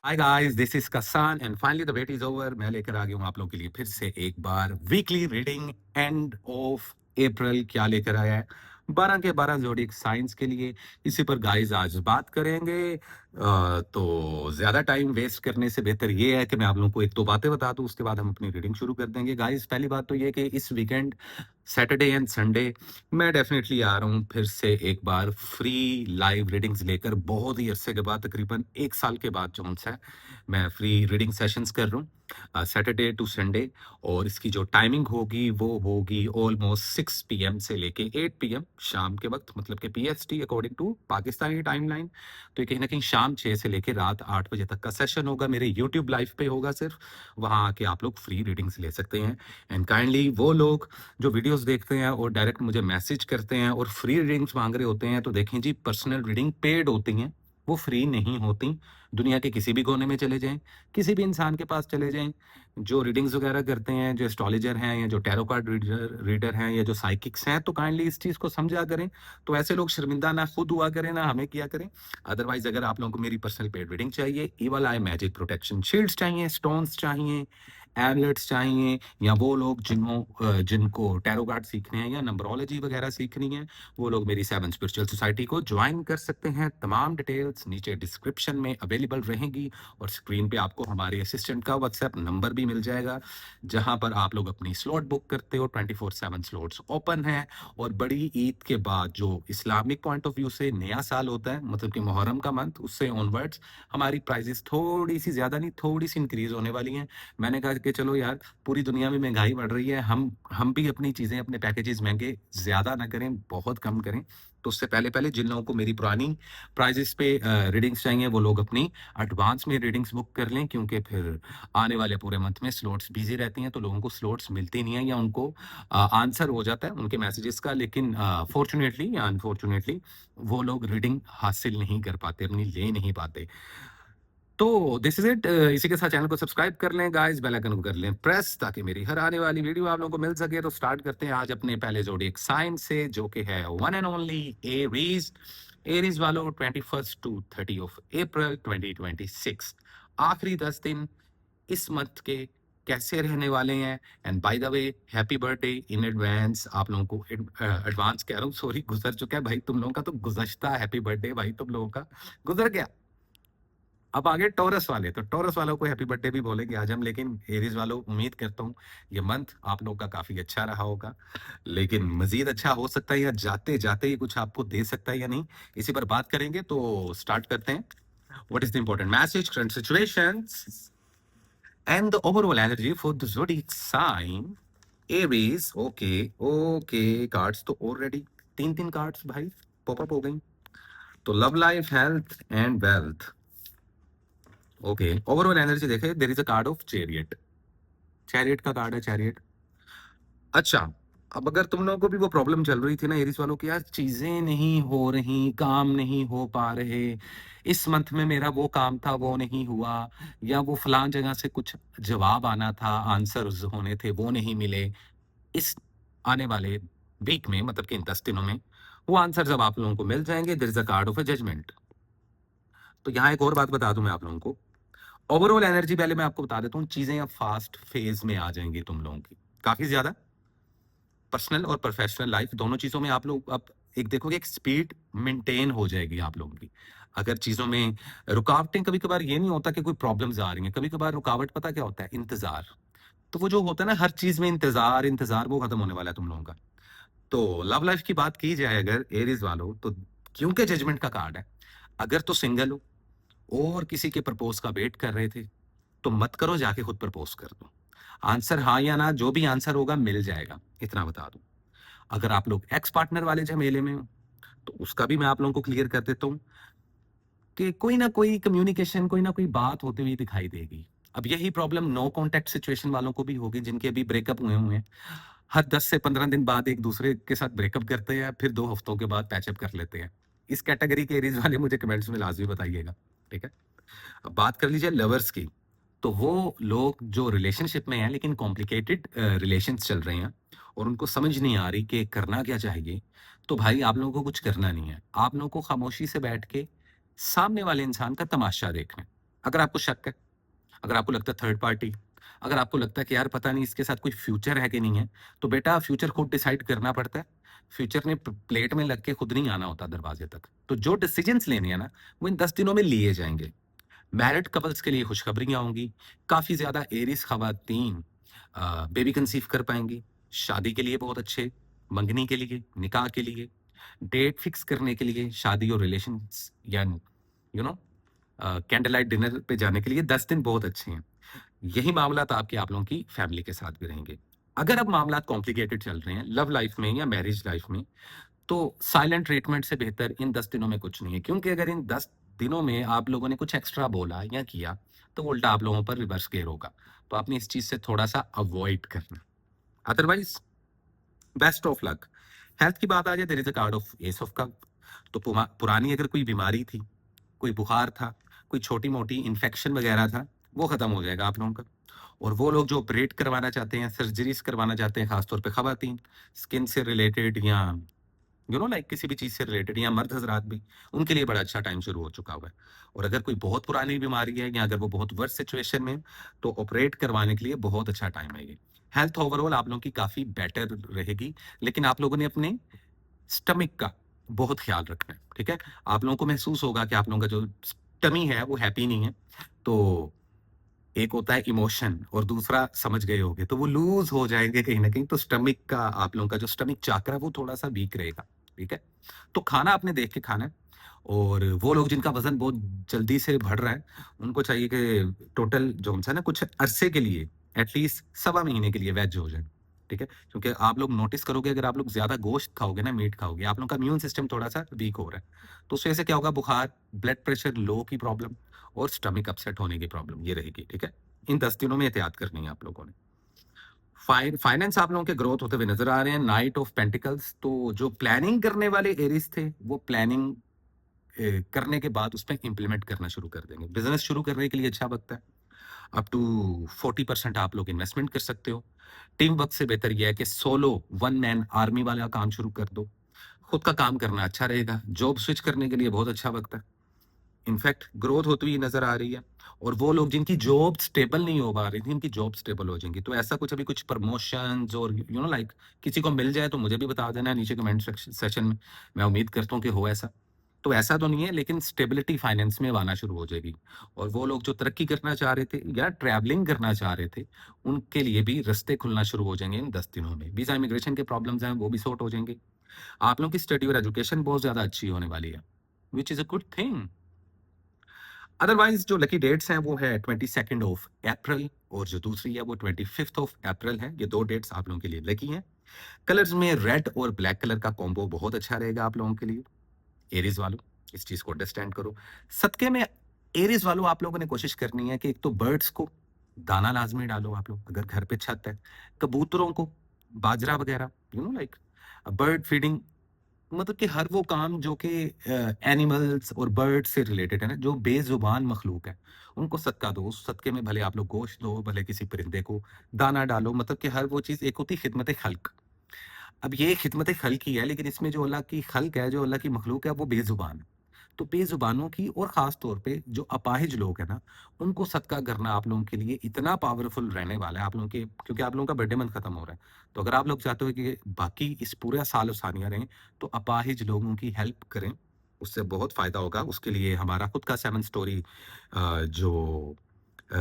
Hi guys, this is कसान and finally the wait is over. मैं लेकर आ गया हूँ आप लोगों के लिए फिर से एक बार weekly reading end of April. क्या लेकर आया है? 12 के 12 जोडिक साइंस के लिए। इसी पर गाइस आज बात करेंगे। तो ज्यादा टाइम वेस्ट करने से बेहतर ये है कि मैं आप लोगों को एक दो बातें बता दूं, उसके बाद हम अपनी रीडिंग शुरू कर देंगे। गाइस पहली बात तो ये कि इस वीकेंड सैटरडे एंड संडे मैं डेफिनेटली आ रहा हूँ फिर से एक बार फ्री लाइव रीडिंग्स लेकर। बहुत ही अरसे के बाद, तकरीबन 1 साल के बाद जो है मैं फ्री रीडिंग सेशंस कर रहा हूँ सैटरडे टू संडे। और इसकी जो टाइमिंग होगी वो होगी ऑलमोस्ट 6 PM से लेके 8 PM शाम के वक्त, मतलब कि PST according to Pakistani timeline. तो ये कहीं ना कहीं शाम 6 से लेके रात 8 बजे तक का सेशन होगा। मेरे यूट्यूब लाइव पे होगा सिर्फ, वहाँ आके आप लोग फ्री रीडिंग्स ले सकते हैं। एंड काइंडली वो लोग जो वीडियोस देखते हैं और डायरेक्ट मुझे मैसेज करते हैं और फ्री रीडिंग्स मांग रहे होते हैं, तो देखें जी, पर्सनल रीडिंग पेड होती हैं, वो फ्री नहीं होती। दुनिया के किसी भी कोने में चले जाएं, किसी भी इंसान के पास चले जाएं, जो रीडिंग्स वगैरह करते हैं, जो एस्ट्रोलॉजर हैं या जो टैरो कार्ड रीडर हैं या जो साइकिक्स हैं, तो काइंडली इस चीज़ को समझा करें। तो ऐसे लोग शर्मिंदा ना खुद हुआ करें ना हमें किया करें। अदरवाइज अगर आप लोगों को मेरी पर्सनल पेड रीडिंग चाहिए, इवल आई मैजिक प्रोटेक्शन शील्ड्स चाहिए, स्टोन्स चाहिए, एमुलेट्स चाहिए, या वो लोग जिनको टैरो कार्ड सीखने हैं या नंबरोलॉजी वगैरह सीखनी है, वो लोग मेरी 7 स्पिरिचुअल सोसाइटी को ज्वाइन कर सकते हैं। तमाम डिटेल्स नीचे डिस्क्रिप्शन में अवेलेबल रहेंगी और स्क्रीन पे आपको हमारे असिस्टेंट का व्हाट्सएप नंबर भी मिल जाएगा, जहां पर आप लोग अपनी स्लॉट बुक करते हो। 24/7 स्लॉट्स ओपन है। और बड़ी ईद के बाद जो इस्लामिक पॉइंट ऑफ व्यू से नया साल होता है, मतलब कि मुहर्रम का मंथ, उससे ऑनवर्ड्स हमारी प्राइजेस थोड़ी सी ज्यादा नहीं, थोड़ी सी इंक्रीज होने वाली हैं। मैंने कहा कि चलो यार, पूरी दुनिया में महंगाई बढ़ रही है, हम भी अपनी चीजें, अपने पैकेजेस महंगे ज्यादा ना करें, बहुत कम करें। तो उससे पहले पहले जिन लोगों को मेरी पुरानी प्राइजेस पे रीडिंग्स चाहिए, वो लोग अपनी एडवांस में रीडिंग्स बुक कर लें, क्योंकि फिर आने वाले पूरे मंथ में स्लॉट्स बिजी रहती हैं, तो लोगों को स्लॉट्स मिलती नहीं है या उनको आंसर हो जाता है उनके मैसेजेस का। लेकिन फॉर्चुनेटली या अनफॉर्चुनेटली वो लोग रीडिंग हासिल नहीं कर पाते, अपनी ले नहीं पाते। तो दिस इज इट। इसी के साथ चैनल को सब्सक्राइब कर लें गाइस, बेल आइकन को कर लें प्रेस, ताकि मेरी हर आने वाली वीडियो आप लोगों को मिल सके। तो स्टार्ट करते हैं आज अपने पहले जोडिक साइन से, जो कि है one and only Aries. Aries वालों, 21 to 30 अप्रैल 2026, आखिरी 10 दिन इस मंथ के कैसे रहने वाले हैं। And by the way, happy birthday in advance. आप लोगों को एडवांस कह रहा हूँ, सॉरी, गुजर चुका है भाई तुम लोगों का, तो गुज़श्ता हैप्पी बर्थडे भाई तुम लोगों का गुजर गया। अब आगे टॉरस वाले, तो टॉरस वालों को हैप्पी बर्थडे भी बोलेंगे आज हम। लेकिन एरीज वालों, उम्मीद करता हूँ ये मंथ आप लोगों का काफी अच्छा रहा होगा, लेकिन मजीद अच्छा हो सकता है या जाते जाते ही कुछ आपको दे सकता है या नहीं, इसी पर बात करेंगे। तो स्टार्ट करते हैं। What is the important message, current situations and the overall energy for the zodiac sign Aries. Okay okay, cards तो ऑलरेडी 3 3 कार्ड्स भाई पॉप अप हो गई। तो love life, health and wealth. Okay, overall energy देखे, there is a card of chariot. Chariot का card है, chariot. अच्छा, अब अगर तुम लोगों को भी वो प्रॉब्लम चल रही थी ना एरीज वालों की, यार चीजें नहीं हो रही, काम नहीं हो पा रहे, इस मंथ में मेरा वो काम था वो नहीं हुआ, या वो फलान जगह से कुछ जवाब आना था, आंसर्स होने थे वो नहीं मिले, इस आने वाले वीक में, मतलब कि इन 10 दिनों में वो आंसर्स अब आप लोगों को मिल जाएंगे। There is a card of a judgement. तो यहाँ एक और बात बता दूं मैं आप लोगों को, ओवरऑल एनर्जी पहले मैं आपको बता देता हूँ, चीजें अब फास्ट फेज में आ जाएंगी तुम लोगों की, काफी ज्यादा। पर्सनल और प्रोफेशनल लाइफ दोनों चीजों में आप लोग अब एक देखोगे, एक स्पीड मेंटेन हो जाएगी आप लोगों की। अगर चीजों में रुकावटें, कभी कभार ये नहीं होता कि कोई प्रॉब्लम्स आ रही हैं, कभी कभार रुकावट पता क्या होता है, इंतजार। तो वो जो होता है ना, हर चीज में इंतजार इंतजार, वो खत्म होने वाला है तुम लोगों का। तो लव लाइफ की बात की जाए अगर एरीज वालों, तो क्योंकि जजमेंट का कार्ड है, अगर तो सिंगल हो और किसी के प्रपोज का वेट कर रहे थे, तो मत करो, जाके खुद प्रपोज कर दो। आंसर हाँ या ना, जो भी आंसर होगा मिल जाएगा, इतना बता दूं। अगर आप लोग एक्स पार्टनर वाले झमेले में हो, तो उसका भी मैं आप लोगों को क्लियर कर देता हूँ कि कोई ना कोई कम्युनिकेशन, कोई ना कोई बात होती हुई दिखाई देगी। अब यही प्रॉब्लम नो कांटेक्ट सिचुएशन वालों को भी होगी, जिनके अभी ब्रेकअप हुए हैं। हर 10 से 15 दिन बाद एक दूसरे के साथ ब्रेकअप करते हैं, फिर 2 हफ्तों के बाद पैचअप कर लेते हैं। इस कैटेगरी के एरीज वाले मुझे कमेंट्स में लाजमी बताइएगा, ठीक है। अब बात कर लीजिए लवर्स की, तो वो लोग जो रिलेशनशिप में हैं, लेकिन कॉम्प्लिकेटेड रिलेशंस चल रहे हैं और उनको समझ नहीं आ रही कि करना क्या चाहिए, तो भाई आप लोगों को कुछ करना नहीं है, आप लोगों को खामोशी से बैठ के सामने वाले इंसान का तमाशा देखना है। अगर आपको शक है, अगर आपको लगता है थर्ड पार्टी, अगर आपको लगता है कि यार पता नहीं इसके साथ कोई फ्यूचर है कि नहीं है, तो बेटा फ्यूचर खुद डिसाइड करना पड़ता है। फ्यूचर ने प्लेट में लग के खुद नहीं आना होता दरवाजे तक। तो जो डिसीजंस लेने हैं ना, वो इन 10 दिनों में लिए जाएंगे। मैरिड कपल्स के लिए खुशखबरियां होंगी। काफी ज्यादा एरिस खवातीन बेबी कंसीव कर पाएंगी। शादी के लिए बहुत अच्छे, मंगनी के लिए, निकाह के लिए, डेट फिक्स करने के लिए, शादी और रिलेशन या you know candle light dinner पे जाने के लिए 10 दिन बहुत अच्छे हैं। यही मामलात आपके आप लोगों की फैमिली के साथ भी रहेंगे। अगर अब मामलात कॉम्प्लिकेटेड चल रहे हैं लव लाइफ में या मैरिज लाइफ में, तो साइलेंट ट्रीटमेंट से बेहतर इन 10 दिनों में कुछ नहीं है, क्योंकि अगर इन 10 दिनों में आप लोगों ने कुछ एक्स्ट्रा बोला या किया, तो उल्टा आप लोगों पर रिवर्स गेयर होगा। तो आपने इस चीज से थोड़ा सा अवॉइड करना। Otherwise best of luck. Health की बात आ जाए, there is a card of ace of cups. तो पुरानी अगर कोई बीमारी थी, कोई बुखार था, कोई छोटी मोटी इन्फेक्शन वगैरह था, वो खत्म हो जाएगा आप लोगों का। और वो लोग जो ऑपरेट करवाना चाहते हैं, सर्जरीज करवाना चाहते हैं, खासतौर पे खवातीन, स्किन से रिलेटेड या लाइक किसी भी चीज से रिलेटेड, या मर्द हजरात भी, उनके लिए बड़ा अच्छा टाइम शुरू हो चुका हुआ है। और अगर कोई बहुत पुरानी बीमारी है या अगर वो बहुत वर्स्ट सिचुएशन में, तो ऑपरेट करवाने के लिए बहुत अच्छा टाइम है ये। हेल्थ ओवरऑल आप लोगों की काफी बेटर रहेगी, लेकिन आप लोगों ने अपने स्टमक का बहुत ख्याल रखना है, ठीक है। आप लोगों को महसूस होगा कि आप लोगों का जो टमी है वो हैप्पी नहीं है। तो एक होता है इमोशन और दूसरा समझ गए होगे, तो वो लूज हो जाएंगे कहीं ना कहीं। तो स्टमक का आप लोगों का जो स्टमक चाक्रा वो थोड़ा सा वीक रहेगा, ठीक है। तो खाना आपने देख के खाना है। और वो लोग जिनका वजन बहुत जल्दी से बढ़ रहा है, उनको चाहिए कि टोटल जो है ना कुछ अरसे के लिए, एटलीस्ट सवा महीने के लिए वेज हो जाए, ठीक है। क्योंकि आप लोग नोटिस करोगे, अगर आप लोग ज्यादा गोश्त खाओगे ना, मीट खाओगे, आप लोगों का इम्यून सिस्टम थोड़ा सा वीक हो रहा है। तो उससे ऐसे क्या होगा, बुखार, ब्लड प्रेशर लो की प्रॉब्लम और स्टमक अपसेट होने की प्रॉब्लम ये रहेगी, ठीक है। इन 10 दिनों में एहतियात करनी है आप लोगों ने। फाइनेंस आप लोगों के ग्रोथ होते हुए नजर आ रहे हैं। नाइट ऑफ पेंटिकल्स, तो जो प्लानिंग करने वाले एरिस थे, वो प्लानिंग करने के बाद उस पर इंप्लीमेंट करना शुरू कर देंगे। बिजनेस शुरू करने के लिए अच्छा वक्त है। अप टू 40% आप लोग इन्वेस्टमेंट कर सकते हो। टीम वर्क से बेहतर यह है कि सोलो वन मैन आर्मी वाला काम शुरू कर दो। खुद का काम करना अच्छा रहेगा। जॉब स्विच करने के लिए बहुत अच्छा वक्त है। इनफैक्ट ग्रोथ होती हुई नजर आ रही है। और वो लोग जिनकी जॉब स्टेबल नहीं हो पा रही थी, उनकी जॉब स्टेबल हो जाएंगी। तो ऐसा कुछ अभी कुछ प्रमोशन और लाइक किसी को मिल जाए तो मुझे भी बता देना नीचे कमेंट सेक्शन में। मैं उम्मीद करता हूँ कि हो ऐसा। तो ऐसा तो नहीं है, लेकिन स्टेबिलिटी फाइनेंस में आना शुरू हो जाएगी। और वो लोग जो तरक्की करना चाह रहे थे या ट्रैवलिंग करना चाह रहे थे, उनके लिए भी रास्ते खुलना शुरू हो जाएंगे इन 10 दिनों में। वीजा इमिग्रेशन के प्रॉब्लम्स हैं, वो भी सॉर्ट हो जाएंगे। आप लोगों की स्टडी और एजुकेशन बहुत ज्यादा अच्छी होने वाली है, which is a good thing. Otherwise जो लकी डेट्स हैं वो है 22 ऑफ अप्रैल, और जो दूसरी है वो 25 ऑफ अप्रैल है। ये दो डेट्स आप लोगों के लिए लकी हैं। कलर्स में रेड और ब्लैक कलर का कॉम्बो बहुत अच्छा रहेगा आप लोगों के लिए। एरीज वालों, इस चीज को अंडरस्टैंड करो। सदके में एरीज वालों आप लोगों ने कोशिश करनी है कि एक तो बर्ड्स को दाना लाजमी डालो आप लोग, अगर घर पे छत है। कबूतरों को बाजरा वगैरह, लाइक बर्ड फीडिंग, मतलब कि हर वो काम जो कि एनिमल्स और बर्ड से रिलेटेड है ना, जो बेजुबान मखलूक है, उनको सदका दो। उस सदके में भले आप लोग गोश्त दो, भले किसी परिंदे को दाना डालो। मतलब कि हर वो चीज़, एक होती खिदमत खल्क। अब ये खिदमत खल्क ही है, लेकिन इसमें जो अल्लाह की खल्क है, जो अल्लाह की मखलूक है, वो बेजुबान है। तो बेजुबानों की, और ख़ास तौर पे जो अपाहिज लोग हैं ना, उनको सदका करना आप लोगों के लिए इतना पावरफुल रहने वाला है आप लोगों के, क्योंकि आप लोगों का बर्थडे मंथ खत्म हो रहा है। तो अगर आप लोग चाहते हो कि बाकी इस पूरा साल आसानियाँ रहें, तो अपाहिज लोगों की हेल्प करें, उससे बहुत फ़ायदा होगा। उसके लिए हमारा खुद का 7 स्टोरी जो अ,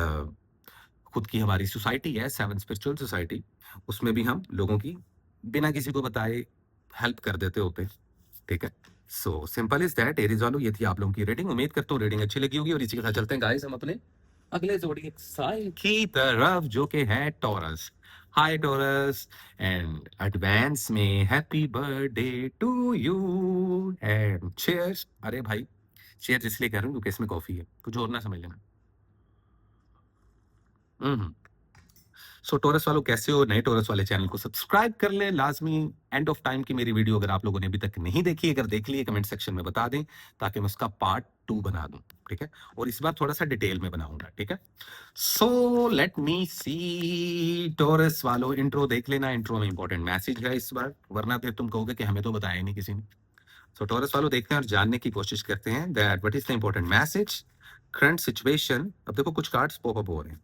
खुद की हमारी सोसाइटी है, 7 स्पिरिचुअल सोसाइटी, उसमें भी हम लोगों की बिना किसी को बताए हेल्प कर देते होते हैं, ठीक है। सो सिंपल इज दैट। एरीज वालों, ये थी आप लोगों की रेटिंग। उम्मीद करता हूँ रेटिंग अच्छी लगी होगी। और इसी के साथ चलते हैं गाइस हम अपने अगले जोड़ी साइन की तरफ, जो कि है Taurus. Hi Taurus, and advance में happy birthday to you and cheers. अरे भाई, चीयर्स इसलिए कर रहा हूँ क्योंकि इसमें कॉफी है, कुछ और ना समझ लेना। हम्म। सो टोरस वालों, कैसे हो? नए टोरस वाले चैनल को सब्सक्राइब कर ले लाजमी। एंड ऑफ टाइम की मेरी वीडियो अगर आप लोगों ने अभी तक नहीं देखी, अगर देख ली है, कमेंट सेक्शन में बता दें, ताकि मैं उसका पार्ट 2 बना दूं, ठीक है। और इस बार थोड़ा सा डिटेल में बनाऊंगा, ठीक है। सो लेट मी सी टोरस वालों, इंट्रो देख लेना। इंट्रो में इंपॉर्टेंट मैसेज है इस बार, वरना फिर तुम कहोगे कि हमें तो बताया नहीं किसी ने। सो टोरस वालों, देखते हैं और जानने की कोशिश करते हैं that what is the important message current situation, अब देखो कुछ कार्ड्स पॉपअप हो रहे हैं।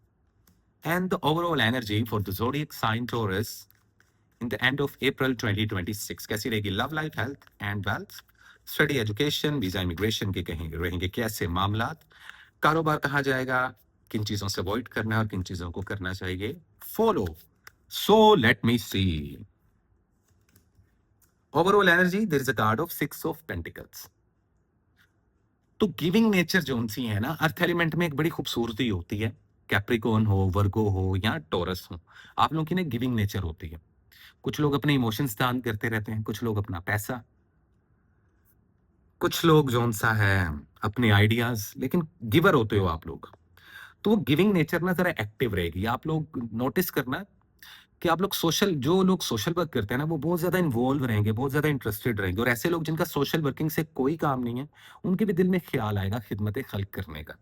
And the overall energy for the zodiac sign Taurus in the end of April 2026 कैसी रहेगी? Love life, health and wealth, study, education, visa, immigration के कहीं रहेंगे कैसे मामलात? कारोबार कहाँ जाएगा? किन चीजों से अवॉइड करना है और किन चीजों को करना चाहिए follow? So let me see overall energy. There is a card of 6 of pentacles. तो गिविंग नेचर जो उनसी है ना, अर्थ एलिमेंट में एक बड़ी खूबसूरती होती है। कैप्रिकॉर्न हो, वर्गो हो या टोरस हो, आप लोगों की ना गिविंग नेचर होती है। कुछ लोग अपने इमोशंस दान करते रहते हैं, कुछ लोग अपना पैसा, कुछ लोग जो सा है अपने आइडियाज, लेकिन गिवर होते हो आप लोग। तो वो गिविंग नेचर ना जरा एक्टिव रहेगी। आप लोग नोटिस करना कि आप लोग सोशल, जो लोग सोशल वर्क करते हैं ना, वो बहुत ज्यादा इन्वॉल्व रहेंगे, बहुत ज्यादा इंटरेस्टेड रहेंगे। और ऐसे लोग जिनका सोशल वर्किंग से कोई काम नहीं है, उनके भी दिल में ख्याल आएगा खिदमत खल्क करने का।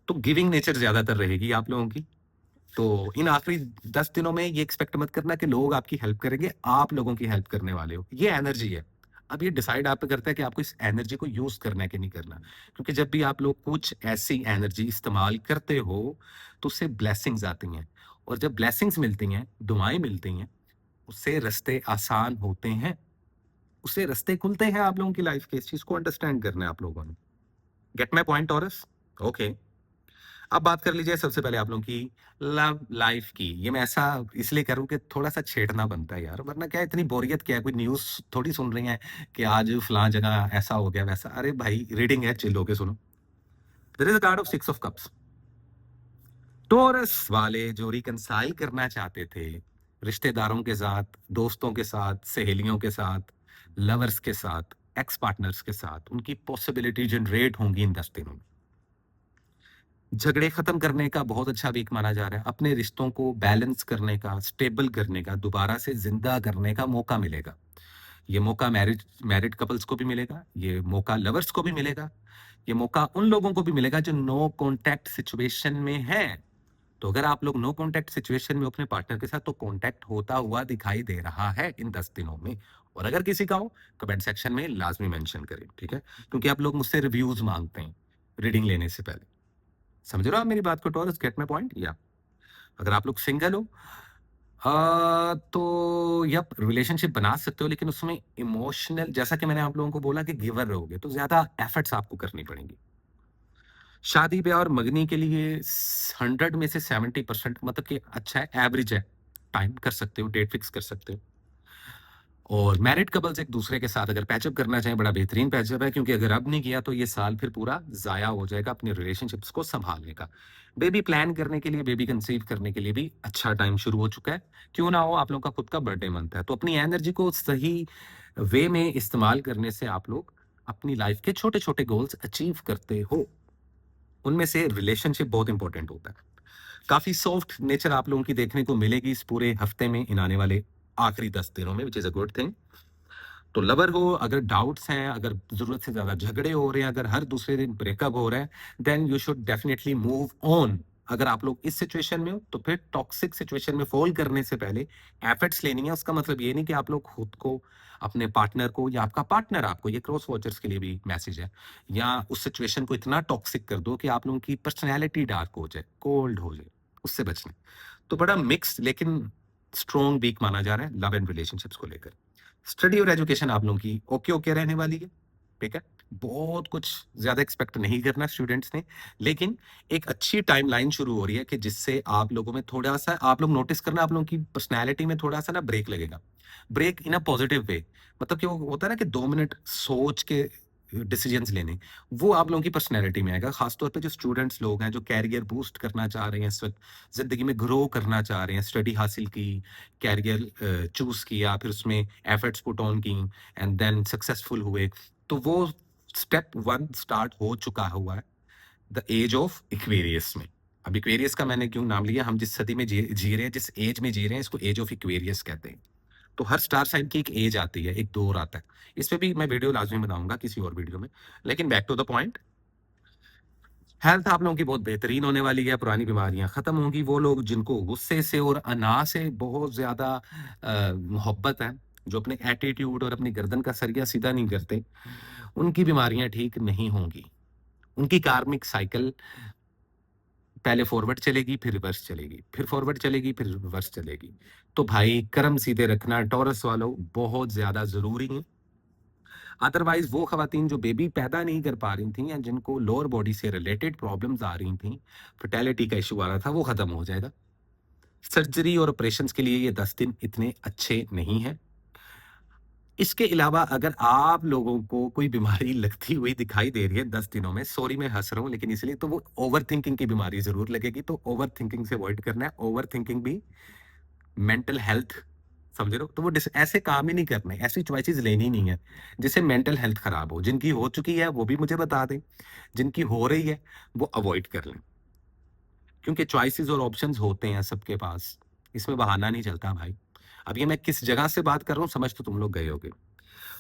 तो गिविंग नेचर ज्यादातर रहेगी आप लोगों की। तो इन आखिरी 10 दिनों में ये एक्सपेक्ट मत करना कि लोग आपकी हेल्प करेंगे, आप लोगों की हेल्प करने वाले हो। ये एनर्जी है। अब ये डिसाइड आप पे करता है कि आपको इस एनर्जी को यूज करना है कि नहीं करना। क्योंकि जब भी आप लोग कुछ ऐसी एनर्जी इस्तेमाल करते हो तो उससे ब्लेसिंग्स आती हैं। और जब ब्लेसिंग्स मिलती हैं, दुआएं मिलती हैं, उससे रास्ते आसान होते हैं, उससे रास्ते खुलते हैं आप लोगों की लाइफ के। इस चीज को अंडरस्टैंड करना है आप लोगों ने। Get my point taurus? Okay. अब बात कर लीजिए सबसे पहले आप लोगों की लव लाइफ की। ये मैं ऐसा इसलिए करूं कि थोड़ा सा छेड़ना बनता है यार, वरना क्या है, इतनी बोरियत क्या है, कोई न्यूज़ थोड़ी सुन रही है कि आज फलां जगह ऐसा हो गया वैसा। अरे भाई, रीडिंग है, चिल होके सुनो। There is a card of 6 of cups. Taurus वाले जो रिकंसाइल करना चाहते थे रिश्तेदारों के साथ, दोस्तों के साथ, सहेलियों के साथ, लवर्स के साथ, एक्स पार्टनर्स के साथ, उनकी पॉसिबिलिटी जनरेट होंगी इन 10 दिनों में। झगड़े खत्म करने का बहुत अच्छा वीक माना जा रहा है। अपने रिश्तों को बैलेंस करने का, स्टेबल करने का, दोबारा से जिंदा करने का मौका मिलेगा। ये मौका मैरिज मैरिड कपल्स को भी मिलेगा, ये मौका लवर्स को भी मिलेगा, ये मौका उन लोगों को भी मिलेगा जो नो कॉन्टैक्ट सिचुएशन में है। तो अगर आप लोग नो कॉन्टैक्ट सिचुएशन में हो अपने पार्टनर के साथ, तो कॉन्टैक्ट होता हुआ दिखाई दे रहा है इन 10 दिनों में। और अगर किसी का हो, कमेंट सेक्शन में लाजमी मेंशन करें, ठीक है? क्योंकि आप लोग मुझसे रिव्यूज मांगते हैं रीडिंग लेने से पहले। समझ रहे हो आप मेरी बात को टॉरस? Gate my point? या अगर आप लोग सिंगल हो, तो यप रिलेशनशिप बना सकते हो, लेकिन उसमें इमोशनल, जैसा कि मैंने आप लोगों को बोला कि गिवर रहोगे, तो ज्यादा एफर्ट्स आपको करनी पड़ेंगी। शादी ब्याह और मंगनी के लिए 100 में से 70%, मतलब कि अच्छा है, एवरेज है। टाइम कर सकते हो, डेट फिक्स कर सकते हो। और मैरिड कपल्स एक दूसरे के साथ अगर पैचअप करना चाहें, बड़ा बेहतरीन पैचअप है, क्योंकि अगर अब नहीं किया तो ये साल फिर पूरा जाया हो जाएगा अपने रिलेशनशिप्स को संभालने का। बेबी प्लान करने के लिए, बेबी कंसीव करने के लिए भी अच्छा टाइम शुरू हो चुका है। क्यों ना हो, आप लोगों का खुद का बर्थडे मंथ है, तो अपनी एनर्जी को सही वे में इस्तेमाल करने से आप लोग अपनी लाइफ के छोटे छोटे गोल्स अचीव करते हो। उनमें से रिलेशनशिप बहुत इंपॉर्टेंट होता है। काफी सॉफ्ट नेचर आप लोगों की देखने को मिलेगी इस पूरे हफ्ते में, इन आने वाले आखिरी 10 दिनों में, विच इज अ गुड थिंग। तो लवर हो, अगर डाउट्स हैं, अगर जरूरत से ज्यादा झगड़े हो रहे हैं, अगर हर दूसरे दिन ब्रेकअप हो रहा है, then you should definitely move on. अगर आप लोग इस सिचुएशन में हो, तो फिर टॉक्सिक सिचुएशन में फॉल करने से पहले एफर्ट्स लेनी है। उसका मतलब ये नहीं कि आप लोग खुद को, अपने पार्टनर को, या आपका पार्टनर आपको, ये क्रॉस वॉचर्स के लिए भी मैसेज है, या उस सिचुएशन को इतना टॉक्सिक कर दो कि आप लोगों की पर्सनैलिटी डार्क हो जाए, कोल्ड हो जाए। उससे बचना। तो बड़ा मिक्स लेकिन स्ट्रॉन्ग वीक माना जा रहा है लव एंड रिलेशनशिप्स को लेकर। स्टडी और एजुकेशन आप लोगों की ओके ओके रहने वाली है, ठीक है? बहुत कुछ ज्यादा एक्सपेक्ट नहीं करना स्टूडेंट्स ने, लेकिन एक अच्छी टाइमलाइन शुरू हो रही है कि जिससे आप लोगों में थोड़ा सा, आप लोग नोटिस करना, आप लोगों की पर्सनैलिटी में थोड़ा सा ना ब्रेक लगेगा। Break in a positive way. मतलब कि वो होता है ना कि 2 मिनट सोच के डिसीजंस लेने, वो आप लोगों की पर्सनैलिटी में आएगा। खासतौर पे जो स्टूडेंट्स लोग हैं, जो कैरियर बूस्ट करना चाह रहे हैं, इस वक्त जिंदगी में ग्रो करना चाह रहे हैं, स्टडी हासिल की, कैरियर चूज किया, फिर उसमें एफर्ट्स पुट ऑन की, एंड देन सक्सेसफुल हुए, तो वो स्टेप 1 स्टार्ट हो चुका हुआ है द एज ऑफ इक्वेरियस में। अब इक्वेरियस का मैंने क्यों नाम लिया? हम जिस सदी में जी रहे हैं, जिस एज में जी रहे हैं, इसको एज ऑफ इक्वेरियस कहते हैं। तो हर स्टार साइन की एक एज आती है, एक दौर आता है। इस पे भी मैं वीडियो लाजमी बनाऊंगा किसी और वीडियो में। लेकिन back to the point, health आप लोगों की बहुत बेहतरीन होने वाली है। पुरानी बीमारियां खत्म होंगी। वो लोग जिनको गुस्से से और अना से बहुत ज्यादा मोहब्बत है, जो अपने एटीट्यूड और अपनी गर्दन का सरिया सीधा नहीं करते, उनकी बीमारियां ठीक नहीं होंगी। उनकी कार्मिक साइकिल पहले फॉरवर्ड चलेगी, फिर रिवर्स चलेगी, फिर फॉरवर्ड चलेगी, फिर रिवर्स चलेगी। तो भाई कर्म सीधे रखना टॉरस वालों बहुत ज़्यादा ज़रूरी है। अदरवाइज़ वो ख़वातीन जो बेबी पैदा नहीं कर पा रही थीं या जिनको लोअर बॉडी से रिलेटेड प्रॉब्लम्स आ रही थीं, फर्टिलिटी का इश्यू आ रहा था, वो ख़त्म हो जाएगा। सर्जरी और ऑपरेशंस के लिए ये 10 दिन इतने अच्छे नहीं हैं। इसके अलावा अगर आप लोगों को कोई बीमारी लगती हुई दिखाई दे रही है 10 दिनों में, सॉरी मैं हँस रहा हूँ लेकिन इसलिए तो वो ओवरथिंकिंग की बीमारी ज़रूर लगेगी, तो ओवरथिंकिंग से अवॉइड करना है। ओवरथिंकिंग भी मेंटल हेल्थ समझ रहे हो? तो वो ऐसे काम ही नहीं करने, ऐसी चॉइसेस लेनी नहीं है, जिससे मेंटल हेल्थ खराब हो। जिनकी हो चुकी है वो भी मुझे बता दें, जिनकी हो रही है वो अवॉइड कर लें। क्योंकि चॉइसेस और ऑप्शंस होते हैं सबके पास, इसमें बहाना नहीं चलता भाई। अब ये मैं किस जगह से बात कर रहा हूँ समझ तो तुम लोग गए होगे।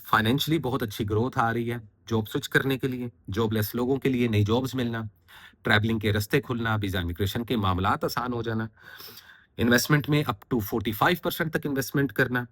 फाइनेंशियली बहुत अच्छी ग्रोथ आ रही है, जॉब स्विच करने के लिए, जॉबलेस लोगों के लिए नई जॉब्स मिलना, ट्रैवलिंग के रास्ते खुलना, वीज़ा इमिग्रेशन के मामलात आसान हो जाना, इन्वेस्टमेंट में अप टू 45% तक इन्वेस्टमेंट करना,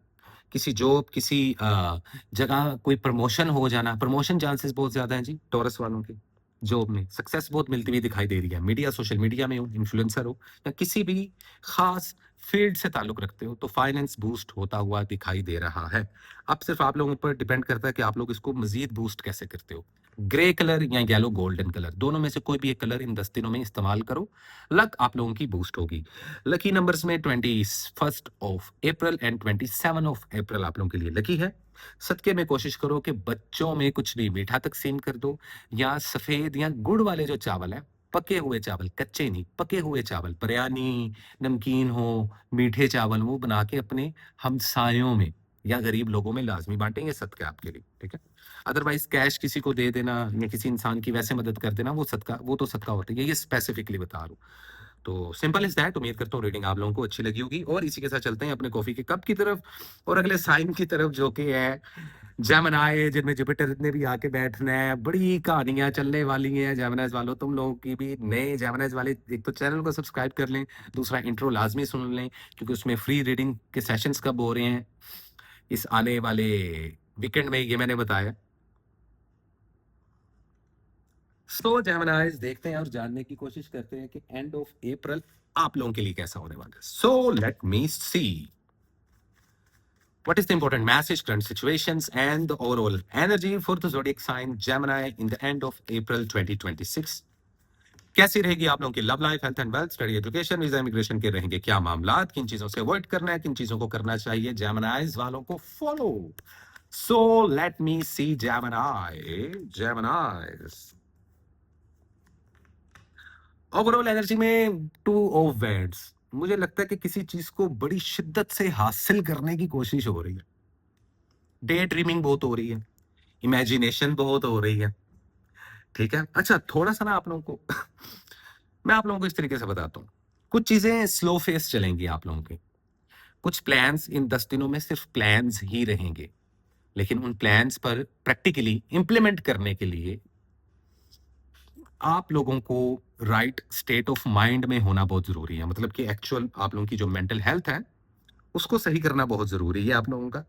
किसी जॉब, किसी जगह कोई प्रमोशन हो जाना। प्रमोशन चांसेस बहुत ज़्यादा हैं जी, टॉरस वालों के। जॉब में सक्सेस बहुत मिलती हुई दिखाई दे रही है। मीडिया, सोशल मीडिया में हो, इन्फ्लुएंसर हो या किसी भी खास फील्ड से ताल्लुक रखते हो, तो फाइनेंस बूस्ट होता हुआ दिखाई दे रहा है। अब सिर्फ आप लोगों पर डिपेंड करता है कि आप लोग इसको मज़ीद बूस्ट कैसे करते हो। ग्रे कलर या येलो गोल्डन कलर, दोनों में से कोई भी एक कलर इन 10 दिनों में इस्तेमाल करो, लक आप लोगों की बूस्ट होगी। लकी नंबर्स में 21 of April and 27 of April आप लोगों के लिए लकी है। सदके में कोशिश करो कि बच्चों में कुछ भी मीठा तकसीम कर दो, या सफेद या गुड़ वाले जो चावल है, पके हुए चावल, कच्चे नहीं, पके हुए चावल, बिरयानी, नमकीन हो, मीठे चावल वो बना के अपने हमसायों में या गरीब लोगों में लाजमी बांटेंगे, सदका आपके लिए, ठीक है। अदरवाइज कैश किसी को दे देना या किसी इंसान की वैसे मदद कर देना, वो सदका, वो तो सदका होता है। ये स्पेसिफिकली बता रहा हूँ। तो सिंपल इज दैट। उम्मीद करता हूँ रीडिंग आप लोगों को अच्छी लगी होगी, और इसी के साथ चलते हैं अपने कॉफी के कप की तरफ और अगले साइन की तरफ, जो कि है जेमिनी, जिनमें जुपिटर ने भी आके बैठना है। बड़ी कहानियां चलने वाली हैं जेमिनीज वालों, तुम लोगों की भी। नए जेमिनीज वाले एक तो चैनल को सब्सक्राइब कर लें, दूसरा इंट्रो लाजमी सुन लें, क्योंकि उसमें फ्री रीडिंग के सेशंस कब हो रहे हैं इस आने वाले वीकेंड में, ये मैंने बताया। सो जेमिनीज देखते हैं और जानने की कोशिश करते हैं कि एंड ऑफ अप्रैल आप लोगों के लिए कैसा होने वाला है। So let me see what is the important message, current situations, and the overall energy for the zodiac sign Gemini in the end of April 2026। कैसी रहेगी आप लोगों की love life, health and wealth, study, education, visa, immigration के रहेंगे क्या मामलात, किन चीजों से अवॉइड करना है, किन चीजों को करना चाहिए, जेमिनाइज वालों को फॉलो। सो लेट मी सी जेमिनाइज ओवरऑल एनर्जी में 2 ऑफ Wands। मुझे लगता है कि किसी चीज को बड़ी शिद्दत से हासिल करने की कोशिश हो रही है, डे ड्रीमिंग बहुत हो रही है, इमेजिनेशन बहुत हो रही है, ठीक है। अच्छा थोड़ा सा ना आप लोगों को मैं आप लोगों को इस तरीके से बताता हूँ, कुछ चीजें स्लो फेस चलेंगी आप लोगों के। कुछ प्लान्स इन 10 दिनों में सिर्फ प्लान्स ही रहेंगे, लेकिन उन प्लान्स पर प्रैक्टिकली इंप्लीमेंट करने के लिए आप लोगों को राइट स्टेट ऑफ माइंड में होना बहुत जरूरी है। मतलब कि एक्चुअल आप लोगों की जो मेंटल हेल्थ है उसको सही करना बहुत जरूरी है आप लोगों का,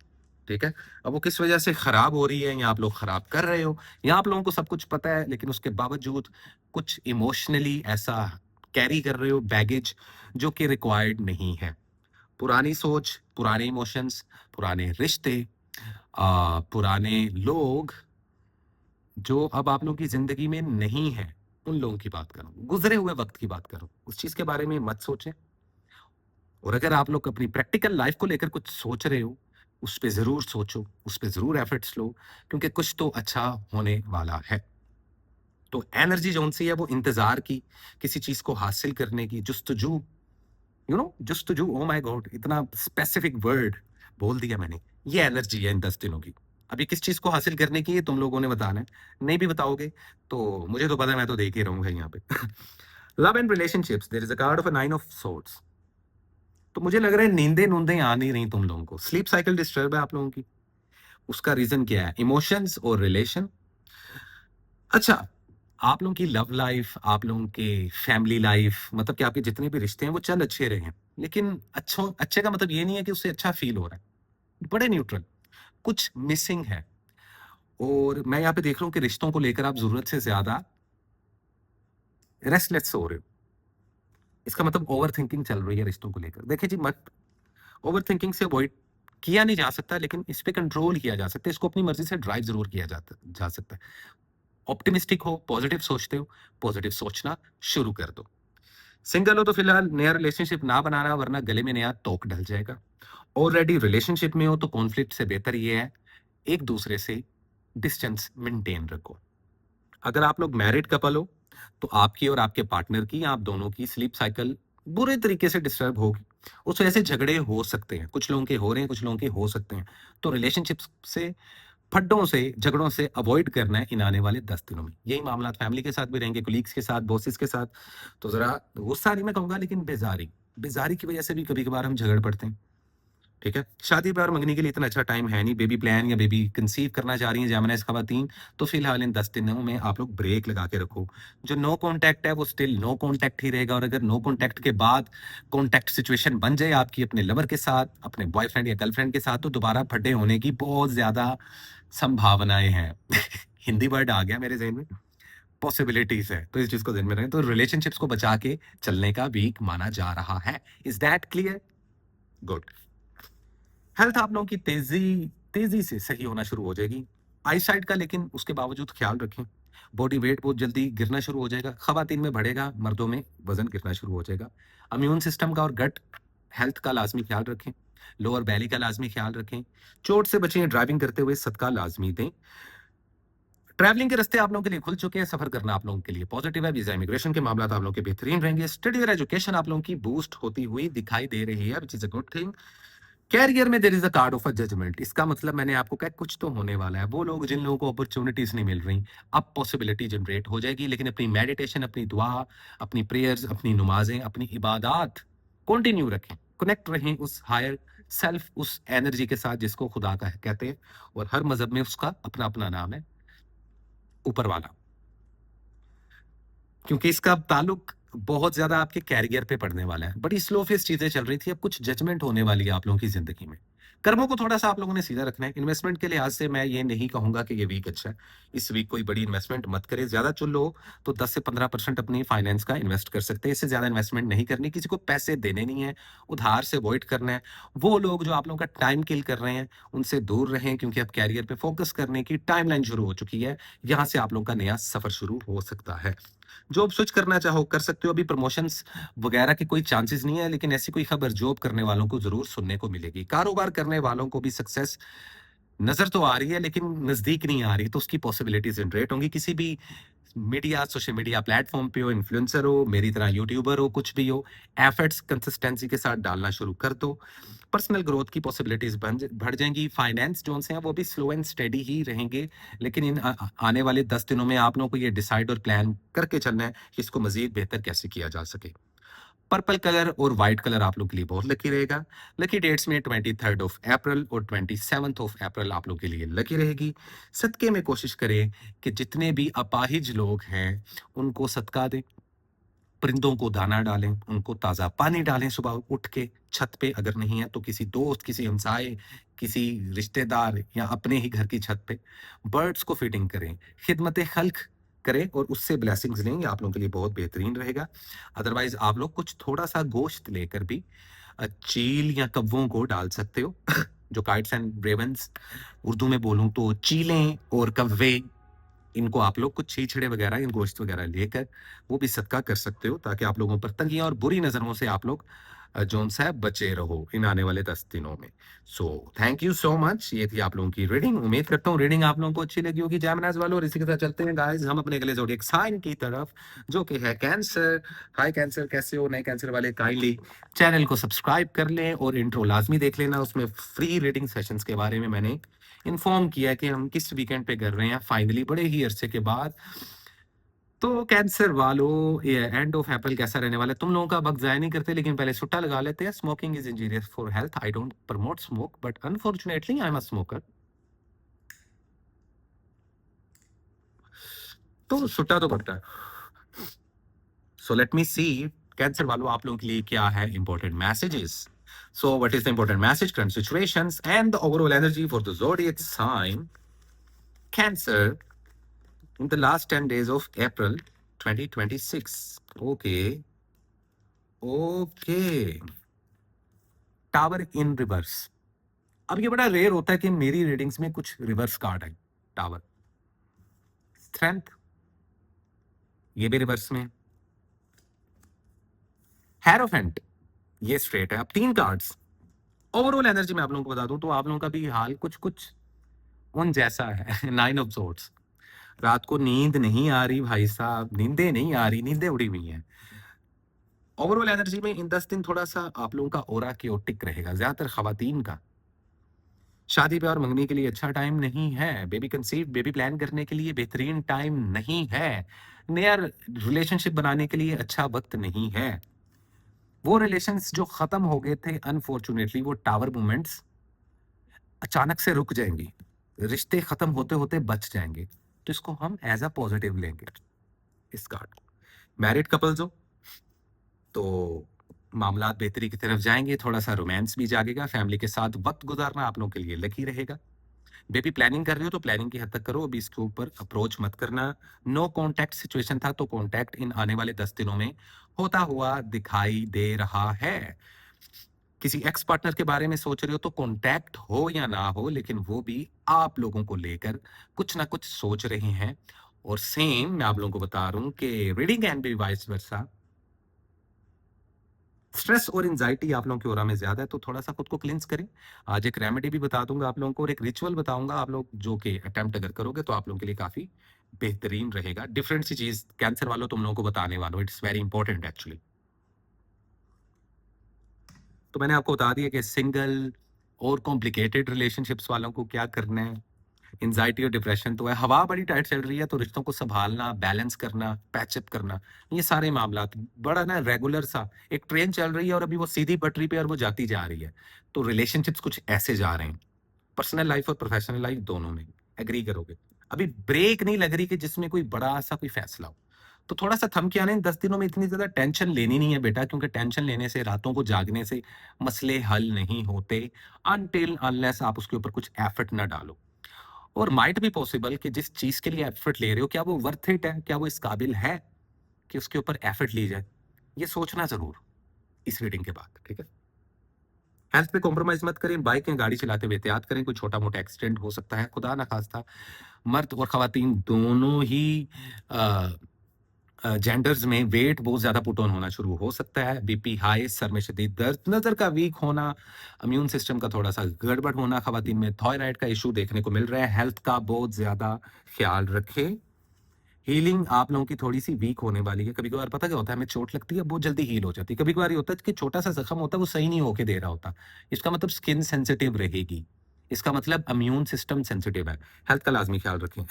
ठीक है। अब वो किस वजह से खराब हो रही है या आप लोग खराब कर रहे हो, या आप लोगों को सब कुछ पता है लेकिन उसके बावजूद कुछ इमोशनली ऐसा कैरी कर रहे हो बैगेज जो कि रिक्वायर्ड नहीं है। पुरानी सोच, पुराने इमोशंस, पुराने रिश्ते, पुराने लोग जो अब आप लोगों की जिंदगी में नहीं है, उन लोगों की बात करो, गुजरे हुए वक्त की बात करो, उस चीज के बारे में मत सोचें। और अगर आप लोग अपनी प्रैक्टिकल लाइफ को लेकर कुछ सोच रहे हो, उस पे ज़रूर सोचो, उस पे ज़रूर एफर्ट्स लो, क्योंकि कुछ तो अच्छा होने वाला है। तो एनर्जी जौन-सी है वो इंतज़ार की, किसी चीज़ को हासिल करने की, जुस्तजू, जुस्तजू, ओह माय गॉड! इतना स्पेसिफिक वर्ड बोल दिया मैंने। ये एनर्जी है इन 10 दिनों की। अभी किस चीज़ को हासिल करने की है तुम लोगों ने बताना है। नहीं भी बताओगे तो मुझे तो पता है, मैं तो देख ही रहूँगा यहाँ पे। Love and relationships, there is a card of a 9 of swords. तो मुझे लग रहा है नींदें-नूंदें आ नहीं रही तुम लोगों को। स्लीप साइकिल डिस्टर्ब है आप लोगों की। उसका रीज़न क्या है? इमोशंस और रिलेशन। अच्छा, आप लोगों की लव लाइफ़, आप लोगों के फैमिली लाइफ़, मतलब कि आपके जितने भी रिश्ते हैं वो चल अच्छे रहे हैं। लेकिन अच्छे का मतलब ये नहीं है कि उससे अच्छा फ़ील हो रहा है। बड़े न्यूट्रल, कुछ मिसिंग है। और मैं यहाँ पे देख रहा हूँ कि रिश्तों को लेकर आप ज़रूरत से ज़्यादा रेस्टलेस हो रहे हो, इसका मतलब ओवर थिंकिंग चल रही है रिश्तों को लेकर। देखिए जी, मत ओवर थिंकिंग से अवॉइड किया नहीं जा सकता, लेकिन इस पे कंट्रोल किया जा सकता है। इसको अपनी मर्जी से ड्राइव जरूर किया जा सकता है। ऑप्टिमिस्टिक हो, पॉजिटिव सोचते हो, पॉजिटिव सोचना शुरू कर दो। सिंगल हो तो फिलहाल नया रिलेशनशिप ना बनाना, वरना गले में नया तोक ढल जाएगा। ऑलरेडी रिलेशनशिप में हो तो कॉन्फ्लिक्ट से बेहतर ये है एक दूसरे से डिस्टेंस मेंटेन रखो। अगर आप लोग मैरिड कपल हो तो आपकी और आपके पार्टनर की, आप दोनों की स्लीप साइकिल बुरे तरीके से डिस्टर्ब होगी। उस वजह से झगड़े हो सकते हैं, कुछ लोगों के हो रहे हैं, कुछ लोगों के हो सकते हैं। तो रिलेशनशिप से, फड्डों से, झगड़ों से अवॉइड करना है इन आने वाले 10 दिनों में। यही मामला फैमिली के साथ भी रहेंगे, कोलीग्स के साथ, बॉसेस के साथ। तो जरा गुस्सा नहीं मैं कहूंगा, लेकिन बेजारी बेजारी की वजह से भी कभी कभार हम झगड़ पड़ते हैं। ठीक है, शादी ब्याह और मंगनी के लिए इतना अच्छा टाइम है नहीं। बेबी प्लान या बेबी कंसीव करना चाह रही हैं जेमिनाइज खवातीन, तो फिलहाल इन 10 दिनों में आप लोग ब्रेक लगा के रखो। जो नो कांटेक्ट है वो स्टिल नो कांटेक्ट ही रहेगा, और अगर नो कांटेक्ट के बाद कांटेक्ट सिचुएशन बन जाए आपकी अपने लवर के साथ, अपने बॉयफ्रेंड या गर्लफ्रेंड के साथ, तो दोबारा फड्डे होने की बहुत ज्यादा संभावनाएं हैं। हिंदी वर्ड आ गया मेरे जहन में, पॉसिबिलिटीज है, तो इस चीज को ध्यान में रखें। तो रिलेशनशिप्स को बचा के चलने का वीक माना जा रहा है। Is that clear? Good. Health आप लोगों की तेजी तेजी से सही होना शुरू हो जाएगी। आई साइड का लेकिन उसके बावजूद ख्याल रखें। बॉडी वेट बहुत जल्दी गिरना शुरू हो जाएगा, खवातीन में बढ़ेगा, मर्दों में वजन गिरना शुरू हो जाएगा। इम्यून सिस्टम का और गट हेल्थ का लाजमी ख्याल रखें। लोअर बैली का लाजमी ख्याल रखें। चोट से बचें, ड्राइविंग करते हुए सदका लाजमी दें। ट्रैवलिंग के रास्ते आप लोगों के लिए खुल चुके हैं, सफर करना आप लोगों के लिए पॉजिटिव है। वीजा इमिग्रेशन के मामला आप लोगों के बेहतरीन रहेंगे। स्टडी और एजुकेशन आप लोगों की बूस्ट होती हुई दिखाई दे रही है, which is a good thing. Career में there is a card of a judgement. इसका मतलब मैंने आपको कहा कुछ तो होने वाला है। वो लोग जिन लोगों को अपॉर्चुनिटीज नहीं मिल रही, अब पॉसिबिलिटी जनरेट हो जाएगी। लेकिन अपनी मेडिटेशन, अपनी दुआ, अपनी प्रेयर्स, अपनी नमाजें, अपनी इबादत कंटिन्यू रखें। कनेक्ट रहें उस हायर सेल्फ, उस एनर्जी के साथ जिसको खुदा का कहते हैं, और हर मजहब में उसका अपना अपना नाम है, ऊपर वाला। क्योंकि इसका ताल्लुक बहुत ज्यादा आपके कैरियर पे पड़ने वाला है। बड़ी स्लो फेस चीजें चल रही थी, अब कुछ जजमेंट होने वाली है आप लोगों की जिंदगी में। कर्मों को थोड़ा सा आप लोगों ने सीधा रखना है। इन्वेस्टमेंट के लिहाज से मैं ये नहीं कहूंगा कि ये वीक अच्छा है। इस वीक कोई बड़ी इन्वेस्टमेंट मत करें। ज्यादा चुल लो तो 10 से 15% अपनी फाइनेंस का इन्वेस्ट कर सकते हैं। इससे ज्यादा इन्वेस्टमेंट नहीं करनी। किसी को पैसे देने नहीं है, उधार से अवॉइड करना है। वो लोग जो आप लोगों का टाइम किल कर रहे हैं उनसे दूर रहें, क्योंकि अब कैरियर पे फोकस करने की टाइमलाइन शुरू हो चुकी है। यहाँ से आप लोगों का नया सफर शुरू हो सकता है। जॉब स्विच करना चाहो कर सकते हो। अभी प्रमोशंस वगैरह के कोई चांसेस नहीं है, लेकिन ऐसी कोई खबर जॉब करने वालों को जरूर सुनने को मिलेगी। कारोबार करने वालों को भी सक्सेस नजर तो आ रही है, लेकिन नजदीक नहीं आ रही, तो उसकी पॉसिबिलिटीज जनरेट होंगी। किसी भी मीडिया, सोशल मीडिया प्लेटफॉर्म पे हो, इन्फ्लुएंसर हो, मेरी तरह यूट्यूबर हो, कुछ भी हो, एफर्ट्स कंसिस्टेंसी के साथ डालना शुरू कर दो। पर्सनल ग्रोथ की पॉसिबिलिटीज बढ़ जाएंगी। फाइनेंस जो हैं वो भी स्लो एंड स्टेडी ही रहेंगे, लेकिन इन आने वाले 10 दिनों में आप लोगों को ये डिसाइड और प्लान करके चलना है कि इसको मजीद बेहतर कैसे किया जा सके। पर्पल कलर और व्हाइट कलर आप लोग के लिए बहुत लकी रहेगा। लकी डेट्स में 23 ऑफ अप्रैल और 27 ऑफ अप्रैल आप लोग के लिए लकी रहेगी। सदके में कोशिश करें कि जितने भी अपाहिज लोग हैं उनको सदका दें। परिंदों को दाना डालें, उनको ताज़ा पानी डालें सुबह उठ के छत पे, अगर नहीं है तो किसी दोस्त, किसी हमसाए, किसी रिश्तेदार या अपने ही घर की छत पे बर्ड्स को फीडिंग करें। खिदमत खल्क करें और उससे ब्लेसिंग्स लें, ये आप लोगों के लिए बहुत बेहतरीन रहेगा। अदरवाइज आप लोग कुछ थोड़ा सा गोश्त लेकर भी चील या कव्वों को डाल सकते हो। जो काइट्स एंड रेवंस, उर्दू में बोलूं तो चीलें और कव्वे, इनको आप लोग कुछ छीछड़े वगैरह, इन गोश्त वगैरह लेकर वो भी सदका कर सकते हो, ताकि आप लोगों पर तंगियां और बुरी नजरों से आप लोग जोन सा है बचे रहो इन आने वाले 10 दिनों में। So thank you so much. ये थी आप लोगों की रीडिंग। उम्मीद करता हूँ रीडिंग आप लोगों को अच्छी लगी होगी जैमिनास वालों। और इसी के साथ चलते हैं गाइस हम अपने अगले ज़ोडिएक साइन की तरफ, जो कि है कैंसर। हाय कैंसर, कैसे हो? नए कैंसर वाले काइंडली चैनल को सब्सक्राइब कर लें और इंट्रो लाजमी देख लेना। उसमें फ्री रीडिंग सेशंस के बारे में मैंने इन्फॉर्म किया कि हम किस वीकेंड पे कर रहे हैं फाइनली, बड़े ही अरसे के बाद। तो कैंसर वालों, ये एंड ऑफ अप्रैल कैसा रहने वाला है? तुम लोगों का वक्त जाया नहीं करते, लेकिन पहले सुट्टा लगा लेते हैं। Smoking is injurious for health. I don't promote smoke, but unfortunately I am a smoker. तो सुट्टा तो पड़ता है। सो लेट मी सी कैंसर वालों आप लोगों के लिए क्या है important messages. So what is the important message, current situations and the overall energy for the zodiac sign Cancer in the last 10 days of April 2026। Okay, okay. Tower in reverse. अब ये बड़ा रेयर होता है कि मेरी readings में कुछ reverse card है। टावर, स्ट्रेंथ, ये भी रिवर्स में। हेरोफेंट, ये स्ट्रेट है। अब 3 कार्ड्स। ओवरऑल एनर्जी में आप लोगों को बता दूं तो आप लोगों का भी हाल कुछ कुछ उन जैसा है। 9 ऑफ सोर्ड्स। रात को नींद नहीं आ रही भाई साहब, नींदें नहीं आ रही, नींदें उड़ी हुई हैं। ओवरऑल एनर्जी में इन 10 दिन थोड़ा सा आप लोगों का ऑरा क्योटिक रहेगा, ज्यादातर खवातीन का। शादी ब्याह और मंगनी के लिए अच्छा टाइम नहीं है। बेबी कंसीव, बेबी प्लान करने के लिए बेहतरीन टाइम नहीं है। नया रिलेशनशिप बनाने के लिए अच्छा वक्त नहीं है। वो रिलेशंस जो खत्म हो गए थे अनफॉर्चुनेटली, वो टावर मूवमेंट्स अचानक से रुक जाएंगी। रिश्ते खत्म होते होते बच जाएंगे। तो इसको हम एज अ पॉजिटिव लेंगे इस कार्ड को। मैरिड कपल्स हो तो मामलात बेहतरी की तरफ जाएंगे, थोड़ा सा रोमांस भी जागेगा, फैमिली के साथ वक्त गुजारना आप लोगों के लिए लकी रहेगा। बेबी प्लानिंग कर रहे हो तो प्लानिंग की हद तक करो, अभी इसके ऊपर अप्रोच मत करना। नो कांटेक्ट सिचुएशन था तो कांटेक्ट इन आने वाले 10 दिनों में होता हुआ दिखाई दे रहा है। किसी एक्स पार्टनर के बारे में सोच रहे हो तो कांटेक्ट हो या ना हो, लेकिन वो भी आप लोगों को लेकर कुछ ना कुछ सोच रहे हैं। और सेम मैं आप लोगों को बता रहा हूं कि reading and be vice versa. Stress और एंजाइटी आप लोगों की ओरा में ज्यादा है तो थोड़ा सा खुद को क्लिंस करें। आज एक रेमेडी भी बता दूंगा आप लोगों को और एक रिचुअल बताऊंगा आप लोग, जो कि अटेम्प्ट अगर करोगे तो आप लोगों के लिए काफी बेहतरीन रहेगा। डिफरेंट सी चीज कैंसर वालों तुम लोगों को बताने वालों, इट्स वेरी इंपॉर्टेंट एक्चुअली। तो मैंने आपको बता दिया कि सिंगल और कॉम्प्लिकेटेड रिलेशनशिप्स वालों को क्या करना है। एंजाइटी और डिप्रेशन तो है, हवा बड़ी टाइट चल रही है तो रिश्तों को संभालना, बैलेंस करना, पैचअप करना, ये सारे मामला बड़ा ना रेगुलर सा एक ट्रेन चल रही है और अभी वो सीधी पटरी पे और वो जाती जा रही है। तो रिलेशनशिप्स कुछ ऐसे जा रहे हैं, पर्सनल लाइफ और प्रोफेशनल लाइफ दोनों में। एग्री करोगे? अभी ब्रेक नहीं लग रही कि जिसमें कोई बड़ा सा कोई फैसला हो। तो थोड़ा सा थम के आने, 10 दिनों में इतनी ज्यादा टेंशन लेनी नहीं है बेटा, क्योंकि टेंशन लेने से, रातों को जागने से मसले हल नहीं होते अनटिल अनलेस आप उसके ऊपर कुछ एफर्ट ना डालो। और माइट भी पॉसिबल कि जिस चीज के लिए एफर्ट ले रहे हो क्या वो वर्थ इट है, क्या वो इस काबिल है कि उसके ऊपर एफर्ट ली जाए। ये सोचना जरूर इस रीडिंग के बाद, ठीक है। हेल्थ पे कॉम्प्रोमाइज मत करें, बाइक या गाड़ी चलाते हुए एहतियात करें, कोई छोटा मोटा एक्सीडेंट हो सकता है, खुदा ना खास्ता। मर्द और खवातीन दोनों ही जेंडर्स में वेट बहुत ज्यादा पुट ऑन होना शुरू हो सकता है। बीपी हाई, सर में शदीद दर्द, नजर का वीक होना, इम्यून सिस्टम का थोड़ा सा गड़बड़ होना, खवातीन में थायराइड का इशू देखने को मिल रहा है। हेल्थ का बहुत ज्यादा ख्याल रखें। हीलिंग आप लोगों की थोड़ी सी वीक होने वाली है। कभी कभार पता क्या होता है, हमें चोट लगती है बहुत जल्दी हील हो जाती है। कभी कभार ये होता है कि छोटा सा जख्म होता है वो सही नहीं होके दे रहा होता। इसका मतलब स्किन सेंसिटिव रहेगी, इसका मतलब इम्यून सिस्टम सेंसिटिव है। हेल्थ का लाजमी ख्याल रखें।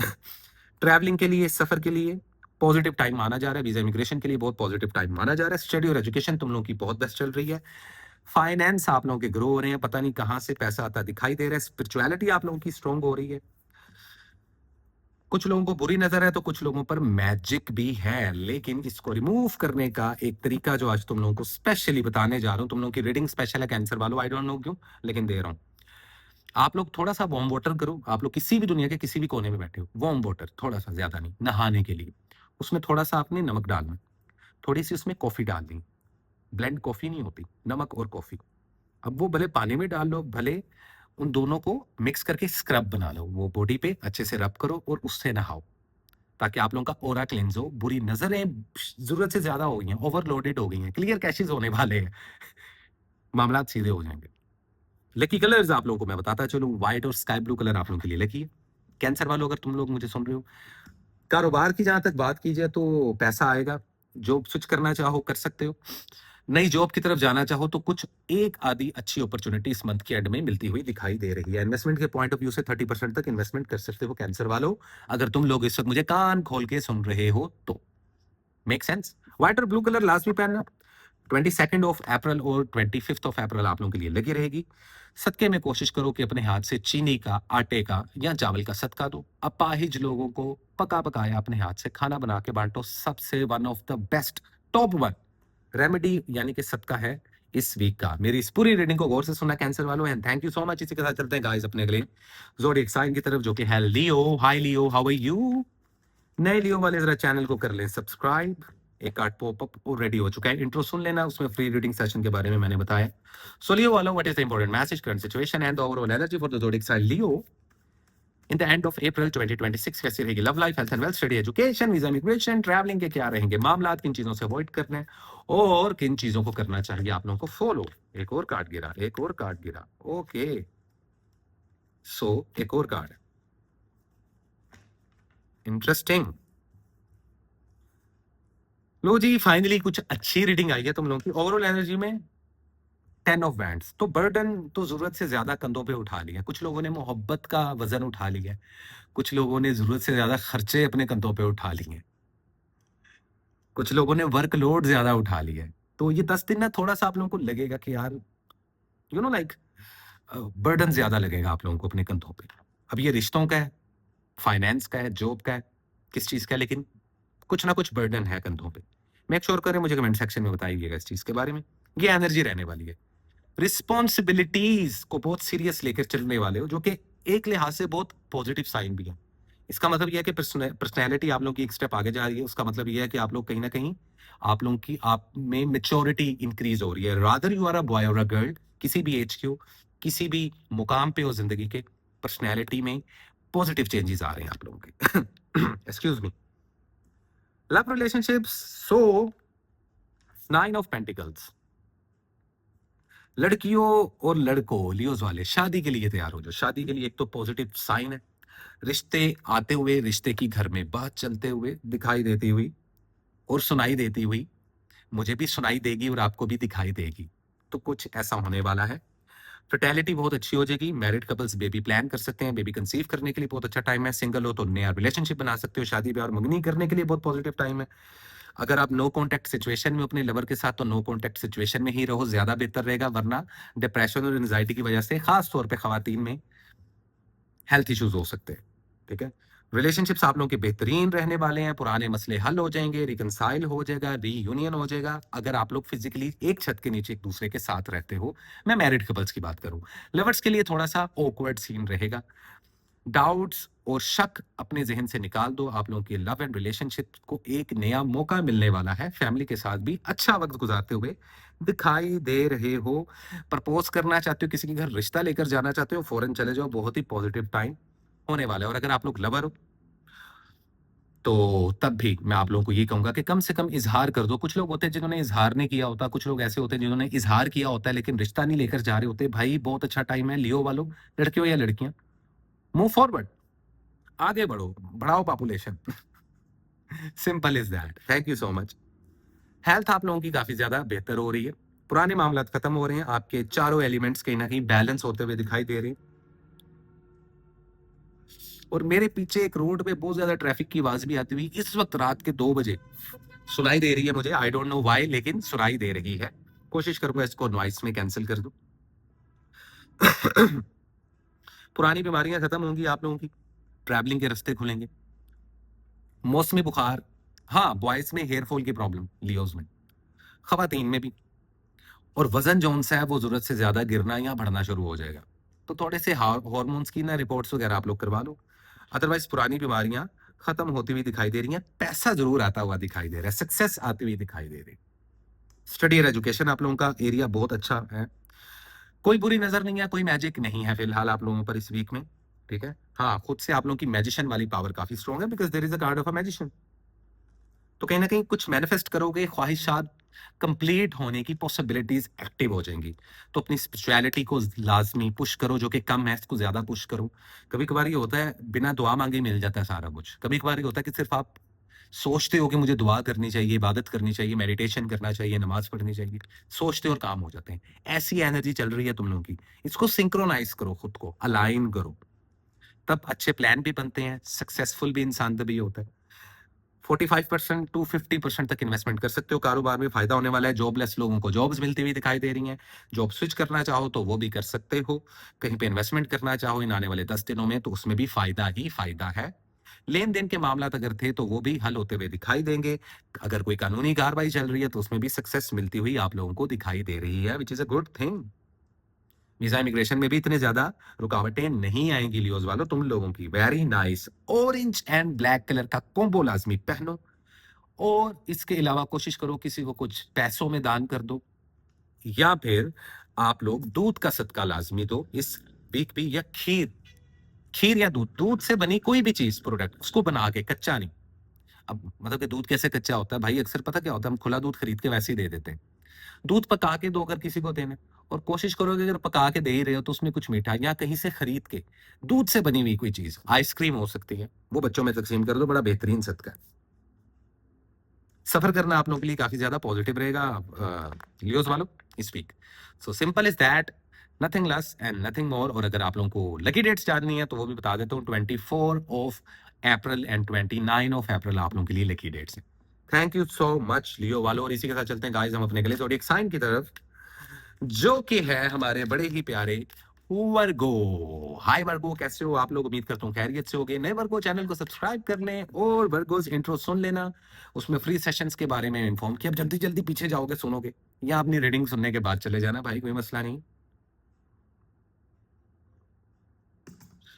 ट्रैवलिंग के लिए, सफर के लिए पॉजिटिव टाइम माना जा रहा है। वीजा इमिग्रेशन के लिए बहुत पॉजिटिव टाइम माना जा रहा है। स्टडी और एजुकेशन तुम लोगों की बहुत बेस्ट चल रही है। फाइनेंस आप लोगों के ग्रो हो रहे हैं, पता नहीं कहां से पैसा आता दिखाई दे रहा है। स्पिरिचुअलिटी आप लोगों की स्ट्रांग हो रही है। कुछ लोगों को बुरी नजर है तो कुछ लोगों पर मैजिक भी है, लेकिन इसको रिमूव करने का एक तरीका जो आज तुम लोगों को स्पेशली बताने जा रहा हूं। तुम लोगों की रीडिंग स्पेशल है कैंसर वालों, आई डोंट नो क्यों, लेकिन दे रहा हूं। आप लोग थोड़ा सा वार्म वाटर करो। आप लोग किसी भी दुनिया के किसी भी कोने में बैठे हो, वार्म वाटर थोड़ा सा, ज्यादा नहीं, नहाने के लिए। उसमें थोड़ा सा आपने नमक डालना, थोड़ी सी उसमें कॉफी डाल दी। ब्लेंड कॉफी नहीं होती, नमक और कॉफी। अब वो भले पानी में डाल लो, भले उन दोनों को मिक्स करके स्क्रब बना लो, वो बॉडी पे अच्छे से रब करो और उससे नहाओ, ताकि आप लोगों का ऑरा क्लेंस हो। बुरी नजरें जरूरत से ज्यादा हो गई हैं, ओवरलोडेड हो गई हैं, क्लियर कैशेज होने वाले हैं, मामला सीधे हो जाएंगे। लकी कलर्स आप लोगों को मैं बताता चलूं, व्हाइट और स्काई ब्लू कलर आप लोगों के लिए लकी है। कैंसर वालों, अगर तुम लोग मुझे सुन रहे हो, कारोबार की जहां तक बात की जाए तो पैसा आएगा। जॉब स्विच करना चाहो कर सकते हो, नई जॉब की तरफ जाना चाहो तो कुछ एक आधी अच्छी अपॉर्चुनिटी इस मंथ के एंड में मिलती हुई दिखाई दे रही है। इन्वेस्टमेंट के पॉइंट ऑफ व्यू से 30% तक इन्वेस्टमेंट कर सकते हो कैंसर वालों, अगर तुम लोग इस वक्त मुझे कान खोल के सुन रहे हो तो। Make sense? व्हाइट और ब्लू कलर लास्ट भी पहनना। 22 ऑफ अप्रैल और 25 ऑफ अप्रैल आप लोगों के लिए लगी रहेगी। सदके में कोशिश करो कि अपने हाथ से चीनी का, आटे का या चावल का सदका दो। अपाहिज लोगों को पका पकाया अपने हाथ से खाना बना के बांटो। सबसे one of the best, top one remedy यानी कि सदका है इस वीक का। मेरी इस पूरी रीडिंग को गौर से सुनना कैंसर वालों, and thank you so much. इसी के साथ चलते हैं गाइस अपने अगले जोडिएक साइन की तरफ, जो कि है लियो। हाय लियो, हाउ आर यू? नए लियो वाले जरा चैनल को कर लें सब्सक्राइब। एक कार्ड पॉपअप रेडी हो चुका है, इंट्रो सुन लेना, उसमें फ्री रीडिंग सेशन के बारे में मैंने बताया। सो लियो वालों, what is the important message, current situation and the overall energy for the zodiac sign Leo in the end of April 2026 कैसी रहेगी love life, health and wealth, study, education, visa, immigration, travelling के क्या रहेंगे मामला, किन चीजों से avoid करना है और किन चीजों को करना चाहिए आप लोगों को फॉलो। एक और कार्ड गिरा, एक और कार्ड गिरा, ओके। सो एक और कार्ड, इंटरेस्टिंग। लो जी, फाइनली कुछ अच्छी रीडिंग आई है तुम लोगों की। ओवरऑल एनर्जी में 10 ऑफ बैंड्स, तो बर्डन तो जरूरत से ज्यादा कंधों पे उठा लिया। कुछ लोगों ने मोहब्बत का वजन उठा लिया, कुछ लोगों ने जरूरत से ज्यादा खर्चे अपने कंधों पे उठा लिए, कुछ लोगों ने वर्कलोड ज्यादा उठा लिया है। तो ये 10 दिन ना थोड़ा सा आप लोगों को लगेगा कि यार लाइक बर्डन ज्यादा लगेगा आप लोगों को अपने कंधों पे। अब ये रिश्तों का है, फाइनेंस का है, जॉब का है, किस चीज का है, लेकिन कुछ ना कुछ बर्डन है कंधों पे। मेक श्योर करें, मुझे कमेंट सेक्शन में बताइएगा इस चीज के बारे में। ये एनर्जी रहने वाली है। रिस्पॉन्सिबिलिटीज को बहुत सीरियस लेकर चलने वाले हो, जो कि एक लिहाज से बहुत पॉजिटिव साइन भी है। इसका मतलब यह है कि पर्सनैलिटी आप लोगों की एक स्टेप आगे जा रही है। उसका मतलब यह है कि आप लोग कहीं ना कहीं आप लोगों की आप में मेच्योरिटी इंक्रीज हो रही है। Rather you are a boy or a girl, किसी भी एज के हो, किसी भी मुकाम पे हो जिंदगी के, पर्सनैलिटी में पॉजिटिव चेंजेस आ रहे हैं आप लोगों के। Excuse me. Love relationships, so 9 of pentacles. लड़कियों और लड़कों, लियोज वाले, शादी के लिए तैयार हो जाओ। शादी के लिए एक तो पॉजिटिव साइन है, रिश्ते आते हुए, रिश्ते की घर में बात चलते हुए, दिखाई देती हुई और सुनाई देती हुई, मुझे भी सुनाई देगी और आपको भी दिखाई देगी। तो कुछ ऐसा होने वाला है। फर्टेलिटी बहुत अच्छी हो जाएगी। मैरिड कपल्स बेबी प्लान कर सकते हैं, बेबी कंसीव करने के लिए बहुत अच्छा टाइम है। सिंगल हो तो नया रिलेशनशिप बना सकते हो, शादी ब्याह और मंगनी करने के लिए बहुत पॉजिटिव टाइम है। अगर आप नो कॉन्टैक्ट सिचुएशन में अपने लवर के साथ, तो नो कॉन्टैक्ट सिचुएशन में ही रहो, ज्यादा बेहतर रहेगा। वरना डिप्रेशन और एंजाइटी की वजह से खास तौर पे खवातीन में हेल्थ इश्यूज हो सकते हैं। ठीक है। रिलेशनशिप्स आप लोगों के बेहतरीन रहने वाले हैं, पुराने मसले हल हो जाएंगे, रिकनसाइल हो जाएगा, रीयूनियन हो जाएगा। अगर आप लोग फिजिकली एक छत के नीचे एक दूसरे के साथ रहते हो, मैं मैरिड कपल्स की बात करूं। लवर्स के लिए थोड़ा सा ऑकवर्ड सीन रहेगा। डाउट्स और शक अपने जहन से निकाल दो। आप लोगों के लव एंड रिलेशनशिप को एक नया मौका मिलने वाला है। फैमिली के साथ भी अच्छा वक्त गुजारते हुए दिखाई दे रहे हो। प्रपोज करना चाहते हो, किसी के घर रिश्ता लेकर जाना चाहते हो, फॉरेन चले जाओ, बहुत ही पॉजिटिव टाइम होने वाला है। और अगर आप लोग लवर हो तो तब भी मैं आप लोगों को ये कहूंगा कि कम से कम इजहार कर दो। कुछ लोग होते हैं जिन्होंने इजहार नहीं किया होता, कुछ लोग ऐसे होते हैं जिन्होंने इजहार किया होता है लेकिन रिश्ता नहीं लेकर जा रहे होते। भाई बहुत अच्छा टाइम है लियो वालों, लड़कियों या लड़कियां, मूव फॉरवर्ड, आगे बढ़ो, बढ़ाओ population. Simple is that. Thank you so much. Health आप लोगों की काफी ज्यादा बेहतर हो रही है, पुराने मामला खत्म हो रहे हैं, आपके चारों एलिमेंट्स कहीं ना कहीं बैलेंस होते हुए दिखाई दे रहे हैं। और मेरे पीछे एक रोड पे बहुत ज्यादा ट्रैफिक की आवाज भी आती हुई इस वक्त रात के 2 बजे सुनाई दे रही है मुझे। आई डोंट नो व्हाई, लेकिन सुनाई दे रही है। कोशिश करूंगा इसको नॉइस में कैंसिल कर दूं। पुरानी बीमारियां खत्म होंगी आप लोगों की, ट्रैवलिंग के रास्ते खुलेंगे। मौसमी बुखार, हाँ, बॉयज में हेयर फॉल की प्रॉब्लम, लियोज में, खवातीन में भी। और वजन जोन सा है वो जरूरत से ज्यादा गिरना या बढ़ना शुरू हो जाएगा। तो थोड़े से हार्मोन्स की ना रिपोर्ट्स वगैरह आप लोग करवा लो। अदरवाइज पुरानी बीमारियां खत्म होती हुई दिखाई दे रही हैं। पैसा जरूर आता हुआ दिखाई दे रहा है, सक्सेस आती हुई दिखाई दे रही है। स्टडी और एजुकेशन आप लोगों का एरिया बहुत अच्छा है। कोई बुरी नजर नहीं है, कोई मैजिक नहीं है फिलहाल आप लोगों पर इस वीक में। ठीक है। हाँ, खुद से आप लोगों की मैजिशियन वाली पावर काफी स्ट्रॉन्ग है, because there is a card of a magician. तो कहीं ना कहीं कुछ मैनिफेस्ट करोगे, ख्वाहिशात कंप्लीट होने की पॉसिबिलिटीज एक्टिव हो जाएंगी। तो अपनी स्पिरिचुअलिटी को लाजमी पुश करो, जो कि कम है इसको ज्यादा पुश करो। कभी कभार ये होता है बिना दुआ मांगे ही मिल जाता है सारा कुछ। कभी कभार ये होता है कि सिर्फ आप सोचते हो कि मुझे दुआ करनी चाहिए, इबादत करनी चाहिए, मेडिटेशन करना चाहिए, नमाज पढ़नी चाहिए, सोचते और काम हो जाते हैं। ऐसी एनर्जी चल रही है तुम लोगों की। इसको सिंक्रोनाइज करो, खुद को अलाइन करो, तब अच्छे प्लान भी बनते हैं, सक्सेसफुल भी इंसान तभी होता है। 45% टू 50% तक इन्वेस्टमेंट कर सकते हो, कारोबार में फायदा होने वाला है। जॉबलेस लोगों को जॉब्स मिलती हुई दिखाई दे रही हैं। जॉब स्विच करना चाहो तो वो भी कर सकते हो। कहीं पे इन्वेस्टमेंट करना चाहो इन आने वाले 10 दिनों में, तो उसमें भी फायदा ही फायदा है। लेन देन के मामला अगर थे तो वो भी हल होते हुए दिखाई देंगे। अगर कोई कानूनी कार्रवाई चल रही है तो उसमें भी सक्सेस मिलती हुई आप लोगों को दिखाई दे रही है, which is a good thing. Visa immigration में भी इतने ज्यादा रुकावटें नहीं आएंगी लियोज वालों तुम लोगों की। Very nice. Orange and black colour का कॉम्बो लाजमी पहनो, और इसके अलावा कोशिश करो किसी को कुछ पैसों में दान कर दो, या फिर आप लोग दूध का सदका लाजमी दो इस वीक भी, या खीर, खीर या दूध, दूध से बनी कोई भी चीज प्रोडक्ट उसको बना के, कच्चा नहीं। अब मतलब कि दूध कैसे कच्चा होता है भाई, अक्सर पता क्या होता है, हम खुला दूध खरीद के वैसे ही दे देते हैं। दूध पका के दो अगर किसी को देना, और कोशिश करो कि अगर पका के दे ही रहे हो तो उसमें कुछ मीठा, या कहीं से खरीद के दूध से बनी हुई कोई चीज, आइसक्रीम हो सकती है, वो बच्चों में तकसीम कर दो, बड़ा बेहतरीन सदका है। सफर करना आप लोगों के लिए काफी ज्यादा पॉजिटिव रहेगा लियोज वालों इस week. So simple is that, nothing less and nothing more. और अगर आप लोगों को लकी डेट्स जाननी है तो वो भी बता देता हूँ, 24 of April and 29 of April आप लोगों के लिए लकी डेट्स हैं। थैंक यू सो मच लियो वालों। और इसी के साथ चलते हैं गाइस हम अपने गले जोड़िएक साइन की तरफ, जो कि है हमारे बड़े ही प्यारे वर्गो। हाय वर्गो, कैसे हो आप लोग? उम्मीद करता हूँ खैरियत से होगे। नए वर्गो चैनल को सब्सक्राइब कर लें और वर्गोस इंट्रो सुन लेना, उसमें फ्री सेशंस के बारे में इन्फॉर्म किया। अब जल्दी जल्दी पीछे जाओगे सुनोगे, या अपनी रीडिंग सुनने के बाद चले जाना भाई, कोई मसला नहीं।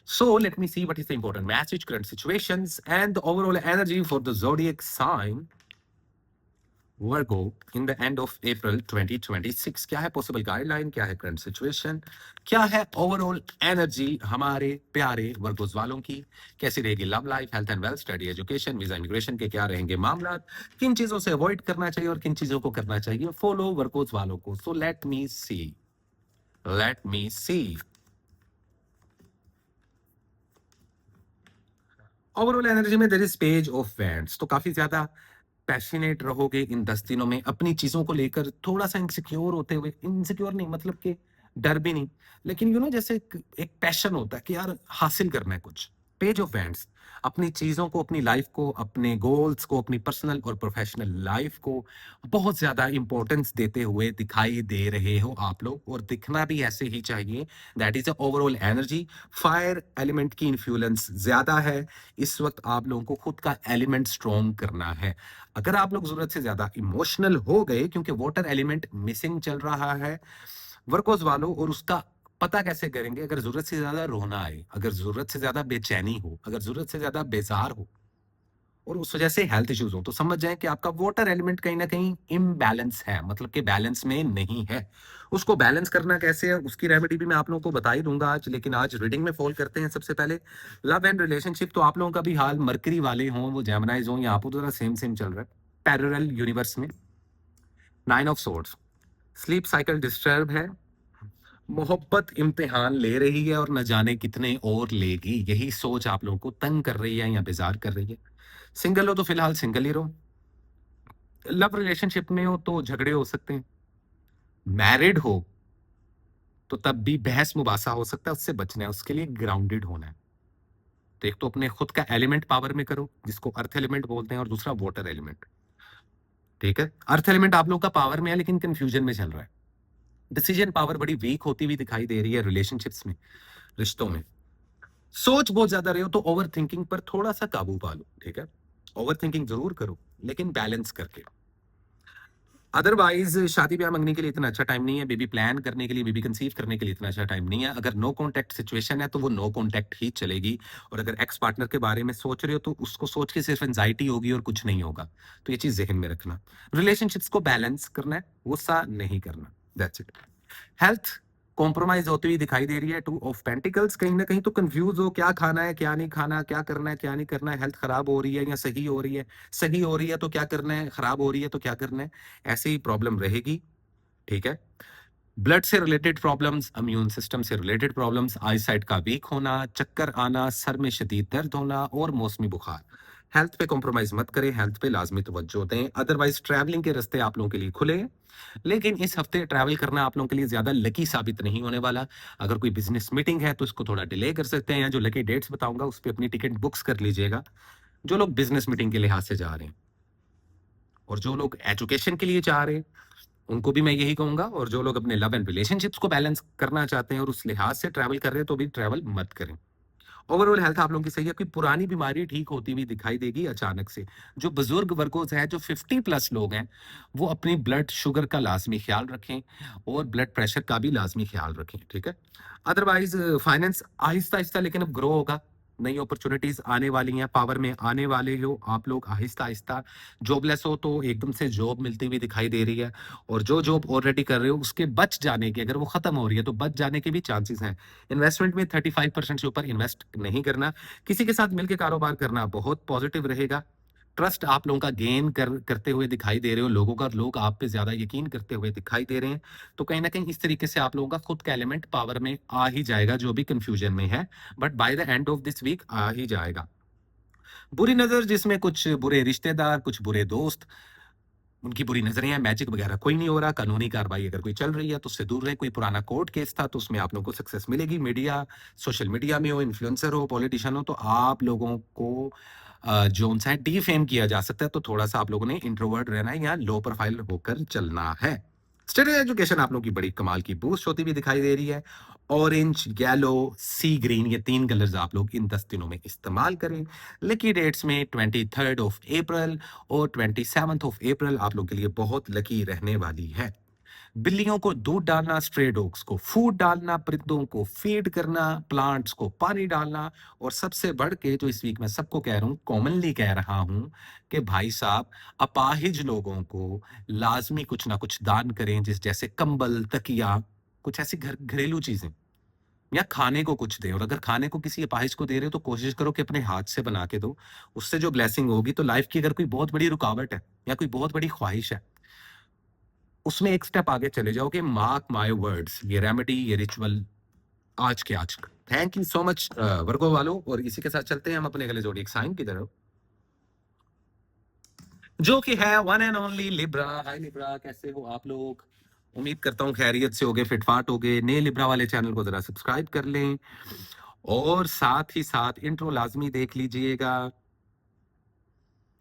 So let me see what is the important message, current situations, and the overall energy for the zodiac sign Virgo in the end of April 2026। क्या है पॉसिबल गाइडलाइन, क्या है करंट सिचुएशन, क्या है ओवरऑल एनर्जी हमारे प्यारे Virgo's वालों की, कैसी रहेगी love life, health and wealth, study, education, visa immigration के क्या रहेंगे मामला, किन चीजों से अवॉइड करना चाहिए और किन चीजों को करना चाहिए फॉलो वर्गोस वालों को। So let me see, let me see. Overall energy में there is page of wands, तो काफी ज्यादा पैशनेट रहोगे इन 10 दिनों में अपनी चीजों को लेकर, थोड़ा सा इनसिक्योर होते हुए, इनसिक्योर नहीं मतलब कि डर भी नहीं, लेकिन जैसे एक पैशन होता है कि यार हासिल करना है कुछ। पेज ऑफ हैंड्स, अपनी चीजों को, अपनी लाइफ को, अपने गोल्स को, अपनी पर्सनल और प्रोफेशनल लाइफ को बहुत ज्यादा इंपॉर्टेंस देते हुए दिखाई दे रहे हो आप लोग, और दिखना भी ऐसे ही चाहिए। That is overall energy. Fire element की इन्फ्लुएंस ज्यादा है इस वक्त, आप लोगों को खुद का एलिमेंट स्ट्रॉन्ग करना है। अगर आप लोग जरूरत से ज्यादा इमोशनल हो गए, क्योंकि वाटर एलिमेंट मिसिंग चल रहा है वर्कोस वालों, और उसका पता कैसे करेंगे? अगर जरूरत से ज्यादा रोना आए, अगर जरूरत से ज्यादा बेचैनी हो, अगर जरूरत से ज्यादा बेजार हो, और उस वजह से हेल्थ इश्यूज हो, तो समझ जाएं कि आपका वाटर एलिमेंट कहीं ना कहीं इम्बैलेंस है, मतलब कि बैलेंस में नहीं है। उसको बैलेंस करना कैसे है, उसकी रेमेडी भी मैं आप लोगों को बता ही दूंगा आज, लेकिन आज रीडिंग में फॉल करते हैं। सबसे पहले लव एंड रिलेशनशिप, तो आप लोगों का भी हाल मरकरी वाले हों, वो जेमिनाइज हों, या आपको तो सेम सेम चल रहा है पैरेलल यूनिवर्स में। 9 of swords, sleep cycle disturb है, मोहब्बत इम्तिहान ले रही है और न जाने कितने और लेगी, यही सोच आप लोगों को तंग कर रही है या बेजार कर रही है। सिंगल हो तो फिलहाल सिंगल ही रहो, लव रिलेशनशिप में हो तो झगड़े हो सकते हैं, मैरिड हो तो तब भी बहस मुबासा हो सकता है, उससे बचना है, उसके लिए ग्राउंडेड होना है। तो एक तो अपने खुद का एलिमेंट पावर में करो, जिसको अर्थ एलिमेंट बोलते हैं, और दूसरा वाटर एलिमेंट। ठीक है, अर्थ एलिमेंट आप लोग का पावर में है लेकिन कंफ्यूजन में चल रहा है। डिसीजन पावर बड़ी वीक होती हुई दिखाई दे रही है रिलेशनशिप्स में, रिश्तों में। सोच बहुत ज्यादा रहे हो तो ओवर थिंकिंग पर थोड़ा सा काबू पा लो। ठीक है, ओवर थिंकिंग जरूर करो लेकिन बैलेंस करके। अदरवाइज शादी ब्याह मंगने के लिए इतना अच्छा टाइम नहीं है, बेबी प्लान करने के लिए, बेबी कंसीव करने के लिए इतना अच्छा टाइम नहीं है। अगर नो कॉन्टैक्ट सिचुएशन है तो वो नो कॉन्टैक्ट ही चलेगी, और अगर एक्स पार्टनर के बारे में सोच रहे हो तो उसको सोच के सिर्फ एंजाइटी होगी और कुछ नहीं होगा, तो ये चीज जहन में रखना। रिलेशनशिप्स को बैलेंस करना है, गुस्सा नहीं करना, दैट्स इट। हेल्थ कॉम्प्रोमाइज होती हुई दिखाई दे रही है, 2 ऑफ पेंटिकल्स। कहीं ना कहीं तो कंफ्यूज हो, क्या खाना है क्या नहीं खाना, क्या करना है क्या नहीं करना है, हेल्थ खराब हो रही है या सही हो रही है, सही हो रही है तो क्या करना है, खराब हो रही है तो क्या करना है, ऐसे ही प्रॉब्लम रहेगी। ठीक है, ब्लड से रिलेटेड प्रॉब्लम्स, इम्यून सिस्टम से रिलेटेड प्रॉब्लम्स, आई साइट का वीक होना, चक्कर आना, सर में शदीद दर्द होना और मौसमी बुखार। हेल्थ पे कॉम्प्रोमाइज मत करें, हेल्थ पे लाजमी तवज्जो दें। अदरवाइज ट्रैवलिंग के रास्ते आप लोगों के लिए खुले हैं, लेकिन इस हफ्ते ट्रैवल करना आप लोगों के लिए ज्यादा लकी साबित नहीं होने वाला। अगर कोई बिजनेस मीटिंग है तो इसको थोड़ा डिले कर सकते हैं, या जो लकी डेट्स बताऊंगा उस पर अपनी टिकट बुक्स कर लीजिएगा, जो लोग बिजनेस मीटिंग के लिहाज से जा रहे हैं। और जो लोग एजुकेशन के लिए जा रहे हैं उनको भी मैं यही कहूंगा, और जो लोग अपने लव एंड रिलेशनशिप्स को बैलेंस करना चाहते हैं और उस लिहाज से ट्रैवल कर रहे हैं तो भी ट्रैवल मत करें। ओवरऑल हेल्थ आप लोगों की सही है, कोई पुरानी बीमारी ठीक होती हुई दिखाई देगी अचानक से। जो बुजुर्ग वर्गों है, जो 50 प्लस लोग हैं, वो अपनी ब्लड शुगर का लाजमी ख्याल रखें और ब्लड प्रेशर का भी लाजमी ख्याल रखें, ठीक है। अदरवाइज फाइनेंस आहिस्ता आहिस्ता लेकिन अब ग्रो होगा, नई अपॉर्चुनिटीज आने वाली हैं, पावर में आने वाले हो आप लोग आहिस्ता आहिस्ता। जॉबलेस हो तो एकदम से जॉब मिलती हुई दिखाई दे रही है, और जो जॉब ऑलरेडी कर रहे हो उसके बच जाने की, अगर वो खत्म हो रही है तो बच जाने के भी चांसेस हैं। इन्वेस्टमेंट में 35% से ऊपर इन्वेस्ट नहीं करना। किसी के साथ मिलकर कारोबार करना बहुत पॉजिटिव रहेगा। ट्रस्ट आप लोगों का गेन करते हुए दिखाई दे रहे हो, लोग आप पे ज्यादा यकीन करते हुए दिखाई दे रहे हैं। तो कहीं ना कहीं इस तरीके से आप लोगों का खुद का एलिमेंट पावर में आ ही जाएगा, जो भी कंफ्यूजन में है, but by the end of this week आ ही जाएगा। बुरी नजर जिसमें कुछ बुरे रिश्तेदार, कुछ बुरे दोस्त, उनकी बुरी नजरें हैं, मैजिक वगैरह कोई नहीं हो रहा। कानूनी कार्रवाई अगर कोई चल रही है तो उससे दूर रहे। कोई पुराना कोर्ट केस था तो उसमें आप लोगों को सक्सेस मिलेगी। मीडिया, सोशल मीडिया में हो, इन्फ्लुएंसर हो, पॉलिटिशियन हो, तो आप लोगों को जो उनसे है डिफेम किया जा सकता है। तो थोड़ा सा आप लोगों ने इंट्रोवर्ट रहना है या लो प्रोफाइल होकर चलना है। स्टडी एजुकेशन आप लोगों की बड़ी कमाल की बूस्ट होती हुई दिखाई दे रही है। ऑरेंज, येलो, सी ग्रीन, ये 3 कलर्स आप लोग इन 10 दिनों में इस्तेमाल करें। लकी डेट्स में 23 ऑफ अप्रैल और 27 ऑफ अप्रैल आप लोग के लिए बहुत लकी रहने वाली है। बिल्लियों को दूध डालना, स्ट्रे डॉग्स को फूड डालना, परिंदों को फीड करना, प्लांट्स को पानी डालना, और सबसे बढ़ के जो इस वीक मैं सबको कह रहा हूँ, कॉमनली कह रहा हूँ, कि भाई साहब अपाहिज लोगों को लाजमी कुछ ना कुछ दान करें, जैसे कंबल, तकिया, कुछ ऐसी घरेलू चीजें, या खाने को कुछ दें। और अगर खाने को किसी अपाहिज को दे रहे हो तो कोशिश करो कि अपने हाथ से बना के दो। उससे जो ब्लेसिंग होगी, तो लाइफ की अगर कोई बहुत बड़ी रुकावट है या कोई बहुत बड़ी ख्वाहिश है, उसमें एक स्टेप आगे चले जाओगे। मार्क माय वर्ड्स, ये रेमेडी, ये रिचुअल आज के आज। थैंक यू सो मच वर्गो वालों, और इसी के साथ चलते हैं हम अपने अगले जोड़ी साइन की तरफ, जो कि है one and only Libra. Hi Libra, कैसे हो आप लोग? उम्मीद करता हूँ खैरियत से होगे, फिटफाट होगे। नए लिब्रा वाले चैनल को जरा सब्सक्राइब कर लें, और साथ ही साथ इंट्रो लाजमी देख लीजिएगा,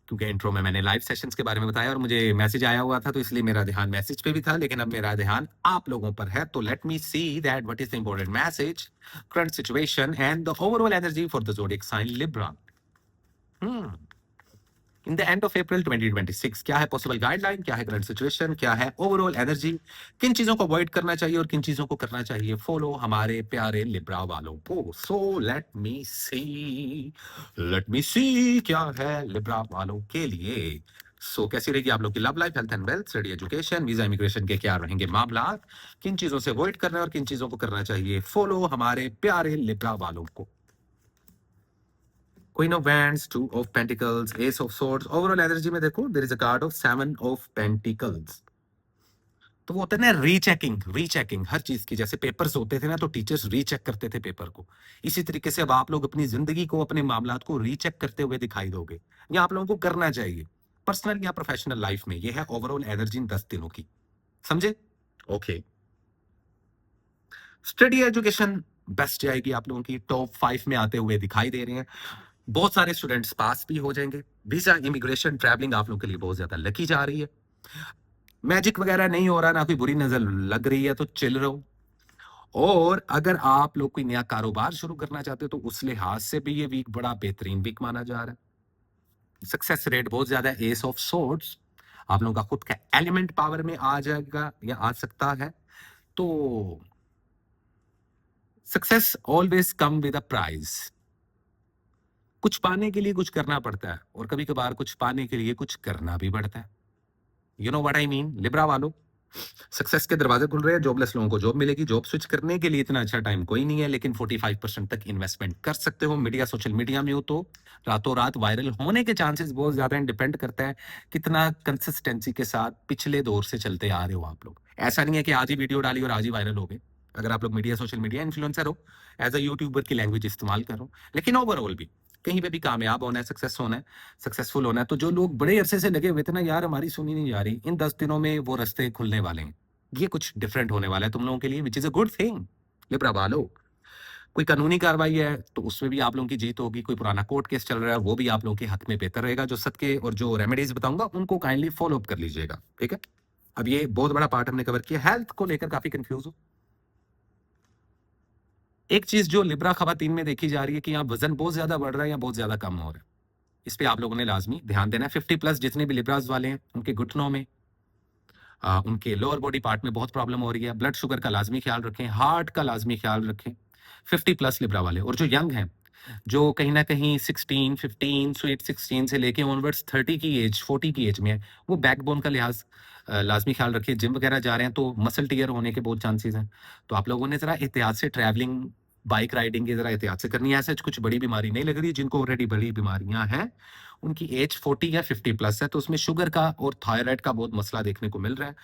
क्योंकि इंट्रो में मैंने लाइव सेशंस के बारे में बताया और मुझे मैसेज आया हुआ था, तो इसलिए मेरा ध्यान मैसेज पे भी था, लेकिन अब मेरा ध्यान आप लोगों पर है। तो let me see that what is the important message, current situation and the overall energy for the zodiac sign Libra in the end of April 2026। क्या है पॉसिबल गाइडलाइन, क्या है करंट सिचुएशन, क्या है ओवरऑल एनर्जी, किन चीजों को avoid करना चाहिए और किन चीजों को करना चाहिए फॉलो हमारे प्यारे लिब्रा वालों को। सो लेट मी सी क्या है लिब्रा वालों के लिए। कैसी रहेगी आप लोग की love life, health and wealth, study education, visa immigration के क्या रहेंगे मामला, किन चीजों से अवॉइड करना है और किन चीजों को करना चाहिए फॉलो हमारे प्यारे लिब्रा वालों को। Queen of wands, two of pentacles, ace of swords. Overall energy में देखो, there is a card of 7 of pentacles. तो वो होता है ना रीचेकिंग, रीचेकिंग हर चीज की। जैसे पेपर्स होते थे ना, तो टीचर्स रीचेक करते थे पेपर को। इसी तरीके से अब आप लोग अपनी जिंदगी को, अपने मामलात को रीचेक करते हुए दिखाई दोगे, या आप लोगों को करना चाहिए पर्सनल या प्रोफेशनल लाइफ में। ये है ओवरऑल एनर्जी इन 10 दिनों की, समझे? ओके। स्टडी एजुकेशन बेस्ट जाएगी आप लोगों की, टॉप 5 में आते हुए दिखाई दे रहे हैं। बहुत सारे स्टूडेंट्स पास भी हो जाएंगे। वीजा, इमिग्रेशन, ट्रैवलिंग आप लोगों के लिए बहुत ज्यादा लकी जा रही है। मैजिक वगैरह नहीं हो रहा, ना कोई बुरी नजर लग रही है, तो चिल रहो। और अगर आप लोग कोई नया कारोबार शुरू करना चाहते हो तो उस लिहाज से भी ये वीक बड़ा बेहतरीन वीक माना जा रहा है। सक्सेस रेट बहुत ज्यादा है। एस ऑफ सोर्ड्स, आप लोगों का खुद का एलिमेंट पावर में आ जाएगा या आ सकता है। तो success always come with a prize. कुछ पाने के लिए कुछ करना पड़ता है, और कभी कभार कुछ पाने के लिए कुछ करना भी पड़ता है। You know what I mean Libra वालों। सक्सेस के दरवाजे खुल रहे हैं, जॉबलेस लोगों को जॉब मिलेगी। जॉब स्विच करने के लिए इतना अच्छा टाइम कोई नहीं है, लेकिन 45% तक इन्वेस्टमेंट कर सकते हो। मीडिया, सोशल मीडिया में हो तो रातों रात वायरल होने के चांसेस बहुत ज्यादा हैं। डिपेंड करता है कितना कंसिस्टेंसी के साथ पिछले दौर से चलते आ रहे हो आप लोग। ऐसा नहीं है कि आज ही वीडियो डाली और आज ही वायरल हो गए। अगर आप लोग मीडिया, सोशल मीडिया इन्फ्लुएंसर हो, एज अ यूट्यूबर की लैंग्वेज इस्तेमाल करो, लेकिन ओवरऑल भी कहीं पे भी कामयाब होना है, सक्सेस होना है, सक्सेसफुल होना है, तो जो लोग बड़े अरसे से लगे हुए थे ना, यार हमारी सुनी नहीं जा रही, इन 10 दिनों में वो रास्ते खुलने वाले हैं। ये कुछ डिफरेंट होने वाला है तुम लोगों के लिए, विच is a good thing Libra वालों। कोई कानूनी कार्रवाई है तो उसमें भी आप लोगों की जीत होगी। कोई पुराना कोर्ट केस चल रहा है, वो भी आप लोगों के हक में बेहतर रहेगा। जो सदके और जो रेमेडीज बताऊंगा उनको काइंडली फॉलो अप कर लीजिएगा, ठीक है। अब ये बहुत बड़ा पार्ट हमने कवर किया। हेल्थ को लेकर काफी कंफ्यूज हो, एक चीज़ जो लिब्रा ख़वातीन में देखी जा रही है कि यहाँ वज़न बहुत ज़्यादा बढ़ रहा है या बहुत ज़्यादा कम हो रहा है। इस पे आप लोगों ने लाज़मी ध्यान देना है। 50 प्लस जितने भी लिब्राज़ वाले हैं, उनके घुटनों में उनके लोअर बॉडी पार्ट में बहुत प्रॉब्लम हो रही है। ब्लड शुगर का लाज़मी ख़्याल रखें, हार्ट का लाज़मी ख़्याल रखें। 50 प्लस लिब्रा वाले और जो यंग हैं, जो कहीं न कहीं 16, 15, स्वीट 16 से लेके ऑनवर्ड्स 30 की एज, 40 की एज में है, वो बैकबोन का लिहाज़ लाज़मी ख़्याल रखिए। जिम वग़ैरह जा रहे हैं तो मसल टियर होने के बहुत चांसेज़ हैं। तो आप लोगों ने ज़रा एहतियात से ट्रैवलिंग, बाइक राइडिंग की ज़रा एहतियात से करनी है। ऐसे कुछ बड़ी बीमारी नहीं लग रही, जिनको ऑलरेडी बड़ी बीमारियाँ हैं, उनकी एज 40 या 50 प्लस है, तो उसमें शुगर का और थायराइड का बहुत मसला देखने को मिल रहा है।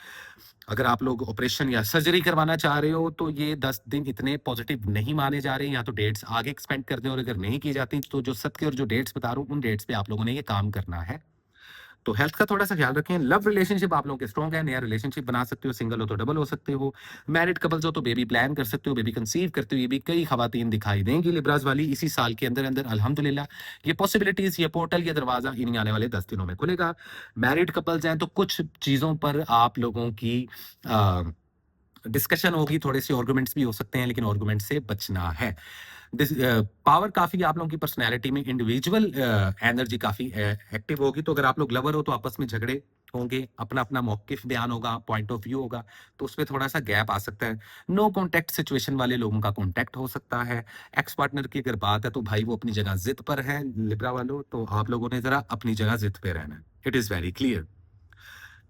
अगर आप लोग ऑपरेशन या सर्जरी करवाना चाह रहे हो, तो ये 10 दिन इतने पॉज़िटिव नहीं माने जा रहे हैं, या तो डेट्स आगे एक्सपेंड कर दें और अगर नहीं की जाती, तो जो सत्य और जो डेट्स बता रहा हूँ, उन डेट्स पे आप लोगों ने ये काम करना है। तो हेल्थ का थोड़ा-सा ख्याल रखें। लव रिलेशनशिप आप लोगों के स्ट्रॉन्ग है, नया रिलेशनशिप बना सकते हो, सिंगल हो तो डबल हो सकते हो। मैरिड कपल्स हो तो बेबी प्लान कर सकते हो, बेबी कंसीव करते हो, ये भी कई खवातीन दिखाई देंगी लिब्राज़ वाली इसी साल के अंदर-अंदर अल्हम्दुलिल्लाह। ये पॉसिबिलिटीज़, ये पोर्टल, ये दरवाज़ा इन्हीं आने वाले 10 दिनों में खुलेगा। मैरिड कपल्स हैं तो कुछ चीज़ों पर आप लोगों की अ डिस्कशन होगी, थोड़े-से आर्गुमेंट्स भी हो सकते हैं, लेकिन आर्गुमेंट से बचना है। पावर काफ़ी आप लोगों की पर्सनैलिटी में, इंडिविजुअल एनर्जी काफ़ी एक्टिव होगी, तो अगर आप लोग लवर हो तो आपस में झगड़े होंगे, अपना-अपना मौक़िफ़ बयान होगा, पॉइंट ऑफ व्यू होगा, तो उसमें थोड़ा-सा गैप आ सकता है। नो कॉन्टैक्ट सिचुएशन वाले लोगों का कॉन्टैक्ट हो सकता है। एक्स पार्टनर की अगर बात है, तो भाई वो अपनी जगह ज़िद पर है, लिब्रा वालों, तो आप लोगों ने ज़रा अपनी जगह ज़िद पे रहना है। It is very clear.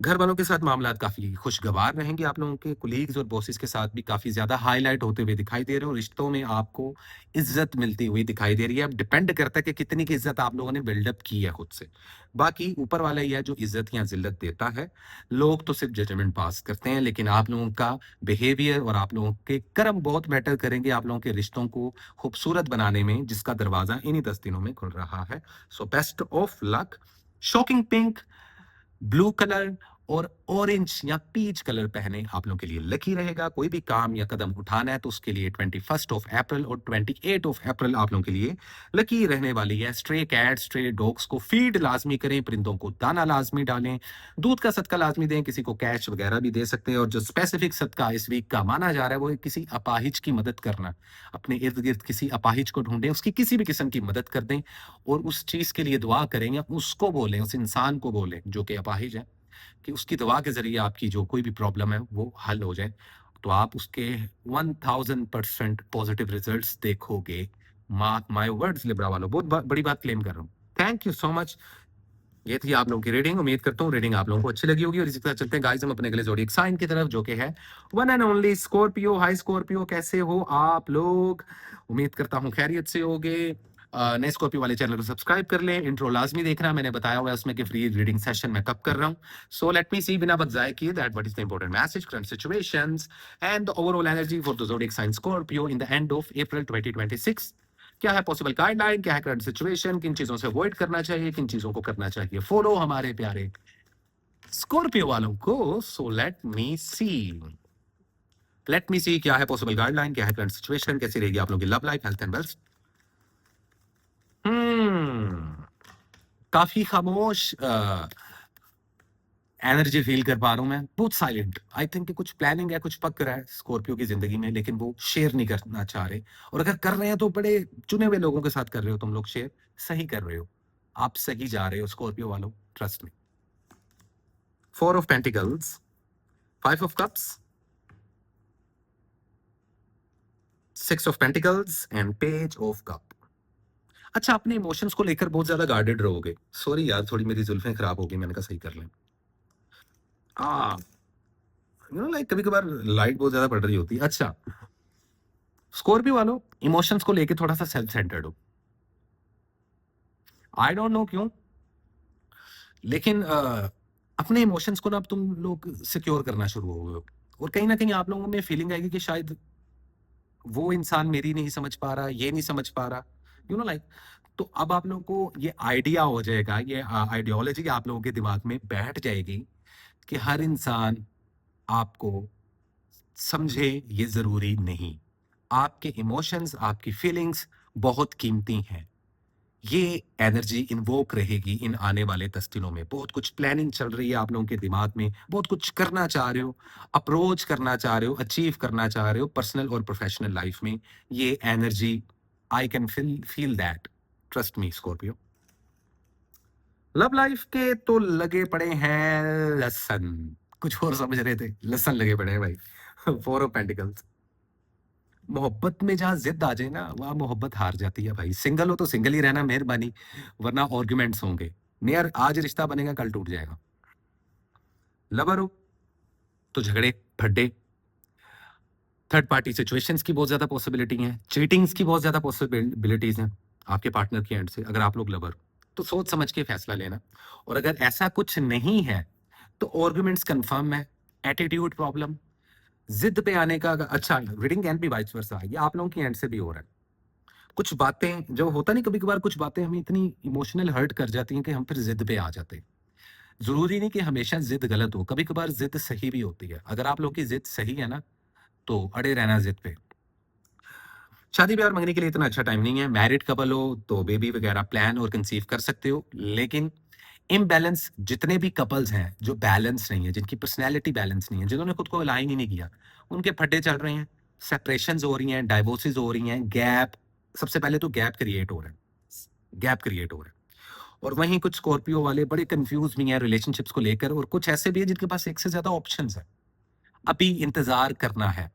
घर वालों के साथ मामलात काफ़ी खुशगवार रहेंगे, आप लोगों के कोलीग्स और बॉसेस के साथ भी काफ़ी ज़्यादा हाइलाइट होते हुए दिखाई दे रहे हो, रिश्तों में आपको इज़्ज़त मिलती हुई दिखाई दे रही है। अब डिपेंड करता है कि कितनी की इज़्ज़त आप लोगों ने बिल्डअप की है खुद से। बाकी ऊपर वाला ही है जो इज़्ज़त या ज़िल्लत देता है। लोग तो सिर्फ़ जजमेंट पास करते हैं, लेकिन आप लोगों का बिहेवियर और आप लोगों के कर्म बहुत मैटर करेंगे आप लोगों के रिश्तों को खूबसूरत बनाने में, जिसका दरवाज़ा इन्हीं 10 दिनों में खुल रहा है। So best of luck. Shocking pink, blue colour और ऑरेंज या पीच कलर पहने आप लोगों के लिए लकी रहेगा। कोई भी काम या कदम उठाना है तो उसके लिए 21st ऑफ अप्रैल और 28 ऑफ अप्रैल आप लोगों के लिए लकी रहने वाली है। स्ट्रे कैट, स्ट्रे डॉग्स को फीड लाजमी करें, परिंदों को दाना लाजमी डालें, दूध का सदका लाजमी दें, किसी को कैश वगैरह भी दे सकते हैं। और जो स्पेसिफिक सदका इस वीक का माना जा रहा है वो है किसी अपाहिज की मदद करना। अपने इर्द गिर्द किसी अपाहिज को ढूंढें, उसकी किसी भी किस्म की मदद कर दें और उस चीज के लिए दुआ करें, या उसको बोलें, उस इंसान को बोलें जो कि अपाहिज है, कि उसकी दवा के ज़रिए आपकी जो कोई भी प्रॉब्लम है वो हल हो जाए, तो आप उसके 1000% पॉज़िटिव रिज़ल्ट्स देखोगे। मार्क माय वर्ड्स लिब्रा वालों, बहुत बड़ी बात क्लेम कर रहा हूँ। Thank you so much. ये थी आप लोगों की रीडिंग। उम्मीद करता हूँ रीडिंग आप लोगों को अच्छी लगी होगी और इसी के साथ चलते हैं गाइस हम अपने अगले ज़ोडिएक साइन की तरफ, जो कि है one and only Scorpio. Hi Scorpio, कैसे हो आप लोग? उम्मीद करता हूँ खैरियत से होगे। नए स्कॉर्पियो वाले चैनल को सब्सक्राइब कर लें, इंट्रो लाज़मी देखना, मैंने बताया हुआ है उसमें कि फ्री रीडिंग सेशन मैं कब कर रहा हूँ। सो लेट मी सी, बिना वक़्त ज़ाये किए, that what is the important message, current situations and the overall energy for the zodiac sign Scorpio in the end of April 2026। क्या है पॉसिबल गाइडलाइन, क्या है करंट सिचुएशन, किन चीजों से अवॉइड करना चाहिए, किन चीजों को करना चाहिए फॉलो हमारे प्यारे स्कॉर्पियो वालों को। सो लेट मी सी क्या है पॉसिबल गाइडलाइन, क्या है करंट सिचुएशन, कैसी रहेगी आप लोगों की love life, health and wealth. काफी खामोश एनर्जी फील कर पा रहा हूं मैं, बहुत साइलेंट। आई थिंक कि कुछ प्लानिंग है, कुछ पक रहा है स्कॉर्पियो की जिंदगी में, लेकिन वो शेयर नहीं करना चाह रहे, और अगर कर रहे हैं तो बड़े चुने हुए लोगों के साथ कर रहे हो तुम लोग शेयर। सही कर रहे हो, आप सही जा रहे हो स्कॉर्पियो वालों, trust me. 4 of pentacles, 5 of cups, 6 of pentacles and page of cup. अच्छा, अपने इमोशंस को लेकर बहुत ज्यादा गार्डेड रहोगे। सॉरी यार, थोड़ी मेरी जुल्फें खराब हो गई, मैंने कहा सही कर लें। लाइक कभी कभार लाइट बहुत ज्यादा पड़ रही होती है। अच्छा, स्कॉर्पियो वालों, इमोशंस को लेके थोड़ा सा सेल्फ सेंटर्ड हो। आई डोंट नो क्यों, लेकिन अपने इमोशंस को ना अब तुम लोग सिक्योर करना शुरू हो गए हो, और कहीं ना कहीं आप लोगों में फीलिंग आएगी कि शायद वो इंसान मेरी नहीं समझ पा रहा, ये नहीं समझ पा रहा, लाइक। तो अब आप लोगों को ये आइडिया हो जाएगा, ये आइडियोलॉजी आप लोगों के दिमाग में बैठ जाएगी कि हर इंसान आपको समझे, ये जरूरी नहीं। आपके इमोशंस, आपकी फीलिंग्स बहुत कीमती हैं। ये एनर्जी इन्वोक रहेगी इन आने वाले 10 दिनों में। बहुत कुछ प्लानिंग चल रही है आप लोगों के दिमाग में, बहुत कुछ करना चाह रहे हो, अप्रोच करना चाह रहे हो, अचीव करना चाह रहे हो पर्सनल और प्रोफेशनल लाइफ में। ये energy I can feel that, trust me Scorpio. Love life के तो लगे पड़े हैं लसन, कुछ और समझ रहे थे, लसन लगे पड़े हैं भाई। Four of pentacles. मोहब्बत में जहाँ जिद आ जाए ना, वहाँ मोहब्बत हार जाती है भाई। सिंगल हो तो सिंगल ही रहना मेहरबानी, वरना आर्ग्यूमेंट्स होंगे। नहीं यार, आज रिश्ता बनेगा कल टूट जाएगा। लवर हो तो झगड़े फड्डे, थर्ड पार्टी सिचुएशंस की बहुत ज्यादा पॉसिबिलिटी है, चीटिंग्स की बहुत ज्यादा पॉसिबिलिटीज हैं आपके पार्टनर की एंड से। अगर आप लोग लवर, तो सोच समझ के फैसला लेना। और अगर ऐसा कुछ नहीं है तो आर्ग्यूमेंट्स कंफर्म है, एटीट्यूड प्रॉब्लम, जिद पे आने का। अच्छा, रीडिंग कैन बी वाइस वर्सा, ये आप लोगों की एंड से भी हो रहा है। कुछ बातें जो होता नहीं, कभी कभार कुछ बातें हमें इतनी इमोशनल हर्ट कर जाती हैं कि हम फिर जिद पे आ जाते हैं। जरूरी नहीं कि हमेशा जिद गलत हो, कभी कभार जिद सही भी होती है। अगर आप लोग की जिद सही है ना, तो अड़े रहना जिद पे। शादी ब्याह और मंगनी के लिए इतना अच्छा टाइम नहीं है। मैरिड कपल हो तो बेबी वगैरह प्लान और कंसीव कर सकते हो, लेकिन इम्बैलेंस जितने भी कपल्स हैं जो बैलेंस नहीं है, जिनकी पर्सनैलिटी बैलेंस नहीं है, जिन्होंने खुद को अलाइन ही नहीं किया, उनके फड्डे चल रहे हैं, सेपरेशंस हो रही हैं, डाइवोर्सेस हो रही हैं, गैप, सबसे पहले तो गैप क्रिएट हो रहा है, गैप क्रिएट हो रहा है। और वहीं कुछ स्कॉर्पियो वाले बड़े कंफ्यूज भी हैं रिलेशनशिप्स को लेकर, और कुछ ऐसे भी हैं जिनके पास एक से ज्यादा ऑप्शंस है। अभी इंतजार करना है।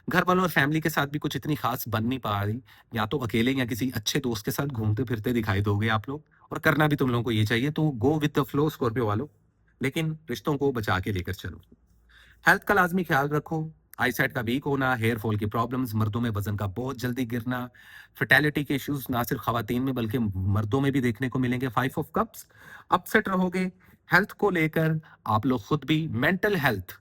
घर वालों और फैमिली के साथ भी कुछ इतनी खास बन नहीं पा रही। या तो अकेले या किसी अच्छे दोस्त के साथ घूमते फिरते दिखाई दोगे आप लोग, और करना भी तुम लोगों को ये चाहिए, तो go with the flow Scorpio वालों, लेकिन रिश्तों को बचा के लेकर चलो। हेल्थ का लाजमी ख्याल रखो। आईसाइट का वीक होना, हेयर फॉल की प्रॉब्लम्स, मर्दों में वजन का बहुत जल्दी गिरना, फर्टेलिटी के इश्यूज ना सिर्फ खवातीन में बल्कि मर्दों में भी देखने को मिलेंगे। 5 ऑफ कप्स, अपसेट रहोगे हेल्थ को लेकर। आप लोग खुद भी मेंटल हेल्थ,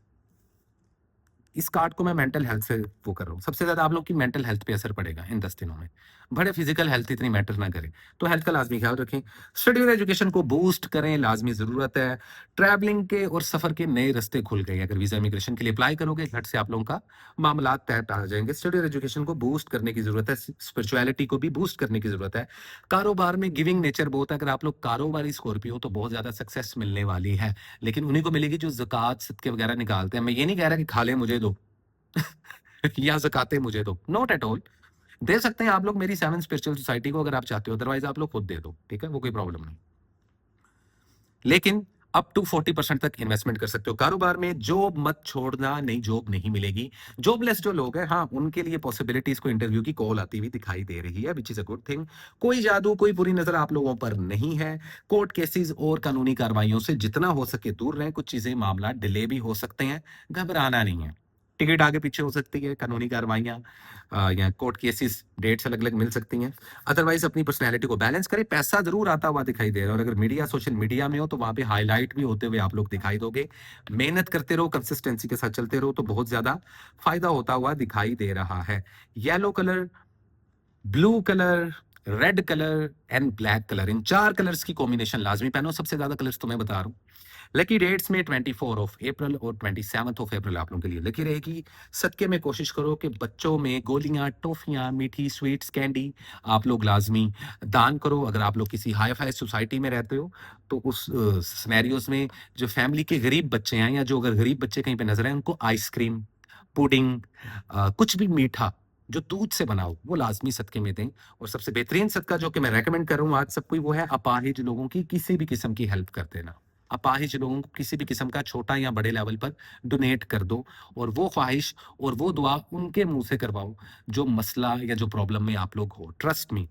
इस कार्ड को मैं मेंटल हेल्थ से वो कर रहा हूँ, सबसे ज्यादा आप लोग की मेंटल हेल्थ पे असर पड़ेगा इन 10 दिनों में। बड़े फिजिकल हेल्थ इतनी मैटर ना करे, तो हेल्थ का लाजमी ख्याल रखें। स्टडी और एजुकेशन को बूस्ट करें, लाजमी जरूरत है। ट्रैवलिंग के और सफर के नए रास्ते खुल गए। अगर वीजा इमिग्रेशन के लिए अप्लाई करोगे, झट से आप लोगों का मामला तय आ जाएंगे। स्टडी और एजुकेशन को बूस्ट करने की जरूरत है, स्पिरिचुअलिटी को भी बूस्ट करने की जरूरत है। कारोबार में गिविंग नेचर बहुत है। अगर आप लोग कारोबारी स्कॉर्पियो, तो बहुत ज्यादा सक्सेस मिलने वाली है, लेकिन उन्हीं को मिलेगी जो ज़कात सदके वगैरह निकालते हैं। मैं ये नहीं कह रहा कि खा ले मुझे दो या ज़कातें मुझे दो, नॉट एट ऑल। दे सकते हैं आप लोग मेरी 7 स्पिरिचुअल सोसाइटी को अगर आप चाहते हो, अदरवाइज आप लोग खुद दे दो, ठीक है, वो कोई प्रॉब्लम नहीं। लेकिन अप टू 40% तक इन्वेस्टमेंट कर सकते हो कारोबार में। जॉब मत छोड़ना, नहीं जॉब नहीं मिलेगी। जॉबलेस जो लोग हैं, हाँ, उनके लिए पॉसिबिलिटीज को इंटरव्यू की कॉल आती हुई दिखाई दे रही है, which is a good thing. कोई जादू, कोई बुरी नजर आप लोगों पर नहीं है। कोर्ट केसेस और कानूनी कार्रवाइयों से जितना हो सके दूर रहें। कुछ चीजें, मामला डिले भी हो सकते हैं, घबराना नहीं है। टिकट आगे पीछे हो सकती है, कानूनी कार्रवाइयां या कोर्ट केसेस डेट्स अलग अलग मिल सकती हैं। अदरवाइज अपनी पर्सनैलिटी को बैलेंस करें। पैसा जरूर आता हुआ दिखाई दे रहा है, और अगर मीडिया, सोशल मीडिया में हो तो वहां पे हाईलाइट भी होते हुए आप लोग दिखाई दोगे। मेहनत करते रहो, कंसिस्टेंसी के साथ चलते रहो, तो बहुत ज्यादा फायदा होता हुआ दिखाई दे रहा है। Yellow colour, blue colour, red colour and black colour, in 4 colours की कॉम्बिनेशन लाजमी पहनो। सबसे ज्यादा कलर्स तो मैं बता रहा हूँ। लकी डेट्स में 24 ऑफ अप्रैल और 27 ऑफ अप्रैल आप लोगों के लिए लकी रहेगी। सदके में कोशिश करो कि बच्चों में गोलियां, टॉफियां, मीठी स्वीट्स, कैंडी आप लोग लाजमी दान करो। अगर आप लोग किसी हाई फाई सोसाइटी में रहते हो, तो उस सिनेरियोज में जो फैमिली के गरीब बच्चे हैं, या जो अगर गरीब बच्चे कहीं पे नजर आए, उनको आइसक्रीम, पुडिंग, कुछ भी मीठा जो दूध से बना हो, वो लाजमी सदके में दें। और सबसे बेहतरीन सदका जो कि मैं रेकमेंड कर रहा हूँ आज सबको, वो है अपाहिज लोगों की किसी भी किस्म की हेल्प कर देना। अपाहिज लोगों को किसी भी किस्म का छोटा या बड़े लेवल पर डोनेट कर दो, और वो ख्वाहिश और वो दुआ उनके मुंह से करवाओ जो मसला या जो प्रॉब्लम में आप लोग हो। ट्रस्ट मी,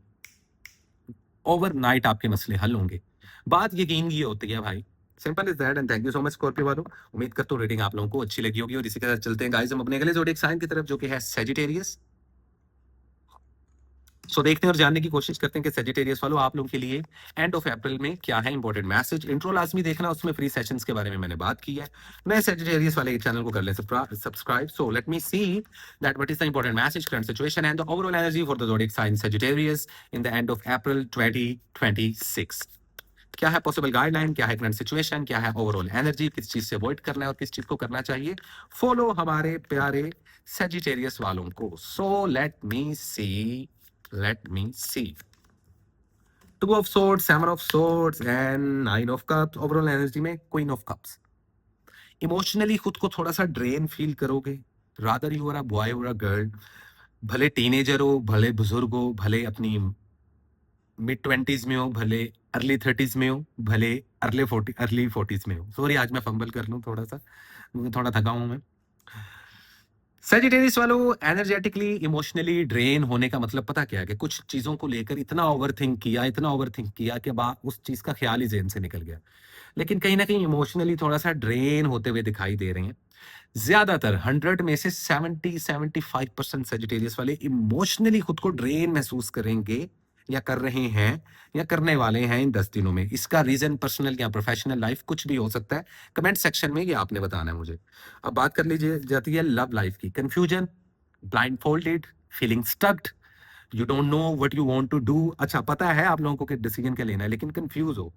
ओवरनाइट आपके मसले हल होंगे। बात यकीन ये होती है भाई, simple is that. And thank you so much Scorpio वालों। उम्मीद करता हूँ रीडिंग आप लोगों को अच्छी लगी होगी, और इसी के साथ चलते हैं गाइस हम अपने अगले ज़ोडिएक साइन की तरफ, जो कि है सेजिटेरियस। सो देखते हैं और जानने की कोशिश करते हैं कि सेजिटेरियस वालों आप लोगों के लिए एंड ऑफ अप्रैल में क्या है इंपॉर्टेंट मैसेज। इंट्रो लाजमी देखना, उसमें फ्री सेशंस के बारे में मैंने बात की है। नए सेजिटेरियस वाले चैनल को कर लें subscribe. So let me see that what is the important message, current situation and the overall energy for the zodiac sign Sagittarius in the end of April 2026। क्या है पॉसिबल गाइडलाइन, क्या है current situation, क्या है overall energy, किस चीज से avoid करना है और किस चीज को करना चाहिए। फॉलो हमारे प्यारे सेजिटेरियस वालों को। So let me see, let me see. Two of swords, seven of swords and nine of cups. Overall energy में क्वीन ऑफ कप्स। इमोशनली खुद को थोड़ा सा ड्रेन फील करोगे, rather you are a boy or a girl, भले teenager हो, भले बुजुर्ग हो, भले अपनी मिड 20s में हो, भले अर्ली 30s में हो, भले अर्ली 40s में हो। सॉरी आज मैं फंबल कर लूं थोड़ा सा, क्योंकि थोड़ा थका हूं मैं। सेजिटेरियस वालों, एनर्जेटिकली इमोशनली ड्रेन होने का मतलब पता क्या है कि कुछ चीजों को लेकर इतना ओवरथिंक किया कि उस चीज का ख्याल ही जेहन से निकल गया। लेकिन कहीं ना कहीं इमोशनली थोड़ा सा ड्रेन होते हुए दिखाई दे रहे हैं। ज्यादातर 100 में से 70-75% सेजिटेरियस वाले इमोशनली खुद को ड्रेन महसूस करेंगे या कर रहे हैं या करने वाले हैं इन 10 दिनों में। इसका रीजन पर्सनल या प्रोफेशनल लाइफ कुछ भी हो सकता है। कमेंट सेक्शन में ये आपने बताना है मुझे। अब बात कर लीजिए जाती है लव लाइफ की। Confusion, blindfolded, feeling stuck, you don't know what you want to do. अच्छा पता है आप लोगों को कि डिसीजन क्या लेना है, लेकिन कंफ्यूज हो।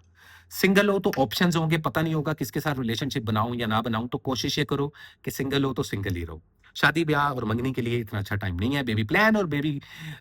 सिंगल हो तो ऑप्शंस होंगे, पता नहीं होगा किसके साथ रिलेशनशिप बनाऊं या ना बनाऊं, तो कोशिश ये करो कि सिंगल हो तो सिंगल ही रहो। शादी ब्याह और मंगनी के लिए इतना अच्छा टाइम नहीं है। बेबी प्लान और बेबी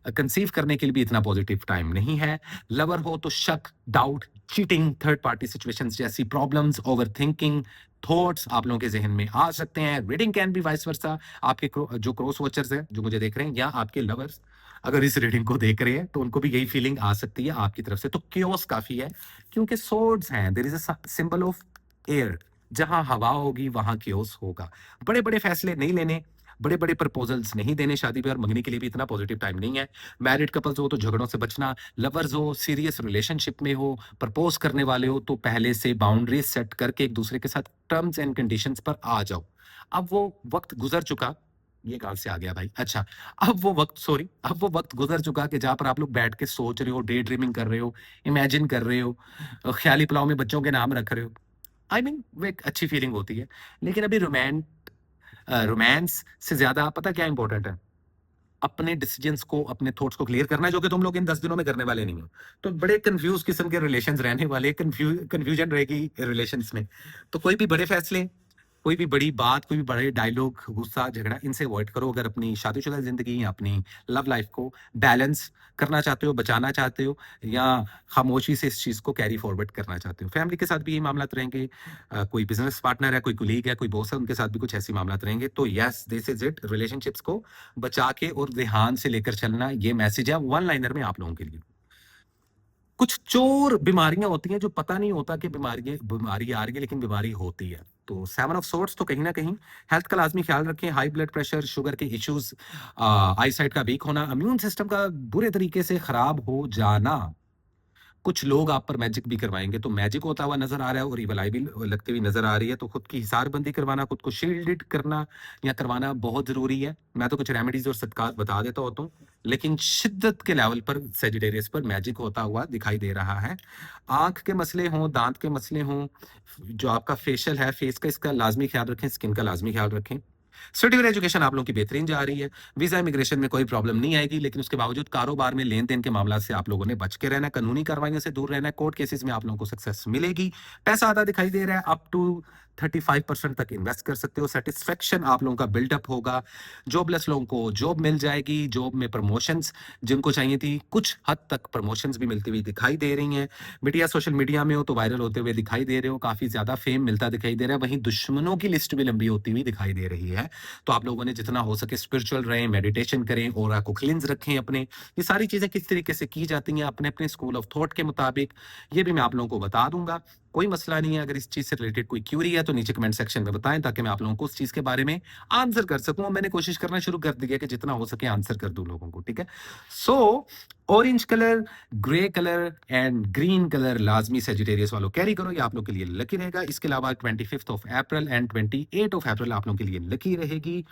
कंसीव करने के लिए भी इतना पॉजिटिव टाइम नहीं है। लवर हो तो शक, doubt, cheating, third party situations जैसी प्रॉब्लम्स, ओवर थिंकिंग थॉट्स आप लोगों के जहन में आ सकते हैं। रीडिंग कैन बी वाइस वर्सा। आपके जो क्रॉस वॉचर्स हैं जो मुझे देख रहे हैं, या आपके लवर्स अगर इस रीडिंग को देख रहे हैं, तो उनको भी यही फीलिंग आ सकती है आपकी तरफ से। तो क्योस काफी है, क्योंकि सोर्ड्स हैं, there is a symbol of air. जहां हवा होगी वहां क्योस होगा। बड़े बड़े फैसले नहीं लेने, बड़े बड़े प्रपोजल्स नहीं देने। शादी ब्याह और मंगनी के लिए भी इतना पॉजिटिव टाइम नहीं है। मैरिड कपल्स हो तो झगड़ों से बचना, लवर्स हो, सीरियस रिलेशनशिप में हो, प्रपोज करने वाले हो तो पहले से बाउंड्रीज सेट करके एक दूसरे के साथ टर्म्स एंड कंडीशंस पर आ जाओ। अब वो वक्त गुजर चुका, ये कहां से आ गया भाई, अच्छा, अब वो वक्त गुजर चुका कि जहां पर आप लोग बैठ के सोच रहे हो, डे ड्रीमिंग कर रहे हो, इमेजिन कर रहे हो, ख्याली पुलाव में बच्चों के नाम रख रहे हो। आई मीन वो एक अच्छी फीलिंग होती है। लेकिन अभी रोमांस से ज्यादा पता क्या इंपॉर्टेंट है, अपने डिसीजंस को, अपने थॉट्स को क्लियर करना है, जो कि तुम लोग इन 10 दिनों में करने वाले नहीं हो। तो बड़े कंफ्यूज किस्म के रिलेशंस रहने वाले, कंफ्यूजन रहेगी रिलेशंस में। तो कोई भी बड़े फैसले, कोई भी बड़ी बात, कोई भी बड़े डायलॉग, गुस्सा, झगड़ा, इनसे अवॉइड करो। अगर अपनी शादीशुदा जिंदगी या अपनी लव लाइफ को बैलेंस करना चाहते हो, बचाना चाहते हो, या खामोशी से इस चीज को कैरी फॉरवर्ड करना चाहते हो। फैमिली के साथ भी यही मामला रहेंगे। कोई बिजनेस पार्टनर है, कोई कुलीग है, कोई बॉस है, उनके साथ भी कुछ ऐसे मामला रहेंगे। तो yes, this is it. Relationships को बचा के और ध्यान से लेकर चलना, ये मैसेज है वन लाइनर में आप लोगों के लिए। कुछ चोर बीमारियां होती हैं जो पता नहीं होता कि बीमारी आ रही है, लेकिन बीमारी होती है। तो सेवन ऑफ सोर्ड्स तो कहीं ना कहीं हेल्थ का लाजमी ख्याल रखें। हाई ब्लड प्रेशर, शुगर के इश्यूज, आई साइट का वीक होना, इम्यून सिस्टम का बुरे तरीके से खराब हो जाना। कुछ लोग आप पर मैजिक भी करवाएंगे, तो मैजिक होता हुआ नजर आ रहा है और इवल आई भी लगती हुई नजर आ रही है। तो खुद की हिसारबंदी करवाना, खुद को शील्डेड करना या करवाना बहुत जरूरी है। मैं तो कुछ रेमेडीज और सदकात बता देता होता हूँ, लेकिन शिद्दत के लेवल पर सेजिटेरियस पर मैजिक होता हुआ दिखाई दे रहा है। आंख के मसले हों, दांत के मसले हों, जो आपका फेशियल है, फेस का, इसका लाजमी ख्याल रखें, स्किन का लाजमी ख्याल रखें। स्टडी और एजुकेशन आप लोगों की बेहतरीन जा रही है। वीजा इमिग्रेशन में कोई प्रॉब्लम नहीं आएगी, लेकिन उसके बावजूद कारोबार में लेन देन के मामला से आप लोगों ने बच के रहना है, कानूनी कार्रवाइयों से दूर रहना है। कोर्ट केसेस में आप लोगों को सक्सेस मिलेगी। पैसा आधा दिखाई दे रहा है, अप टू 35% तक इन्वेस्ट कर सकते हो। सेटिस्फेक्शन आप लोगों का बिल्डअप होगा। जॉबलेस लोगों को जॉब मिल जाएगी। जॉब में प्रमोशंस जिनको चाहिए थी, कुछ हद तक प्रमोशंस भी मिलती हुई दिखाई दे रही हैं। मीडिया, सोशल मीडिया में हो तो वायरल होते हुए दिखाई दे रहे हो, काफी ज्यादा फेम मिलता दिखाई दे रहा है। वहीं दुश्मनों की लिस्ट भी लंबी होती हुई दिखाई दे रही है। तो आप लोगों ने जितना हो सके स्पिरिचुअल रहें, मेडिटेशन करें, ऑरा को क्लींस रखें अपने। ये सारी चीजें किस तरीके से की जाती हैं अपने अपने स्कूल ऑफ थॉट के मुताबिक, ये भी मैं आप लोगों को बता दूंगा। कोई मसला नहीं है। अगर इस चीज से रिलेटेड कोई क्यूरी है तो नीचे कमेंट सेक्शन में बताएं, ताकि मैं आप लोगों को उस चीज के बारे में आंसर कर सकूं। मैंने कोशिश करना शुरू कर दी है कि जितना हो सके आंसर कर दूं लोगों को, ठीक है। सो orange colour, grey colour and green colour लाजमी सेजिटेरियस वालों कैरी करो, ये आप लोग के लिए लकी रहेगा। इसके अलावा 25 एंड 28 आप लोगों के लिए लकी रहेगी।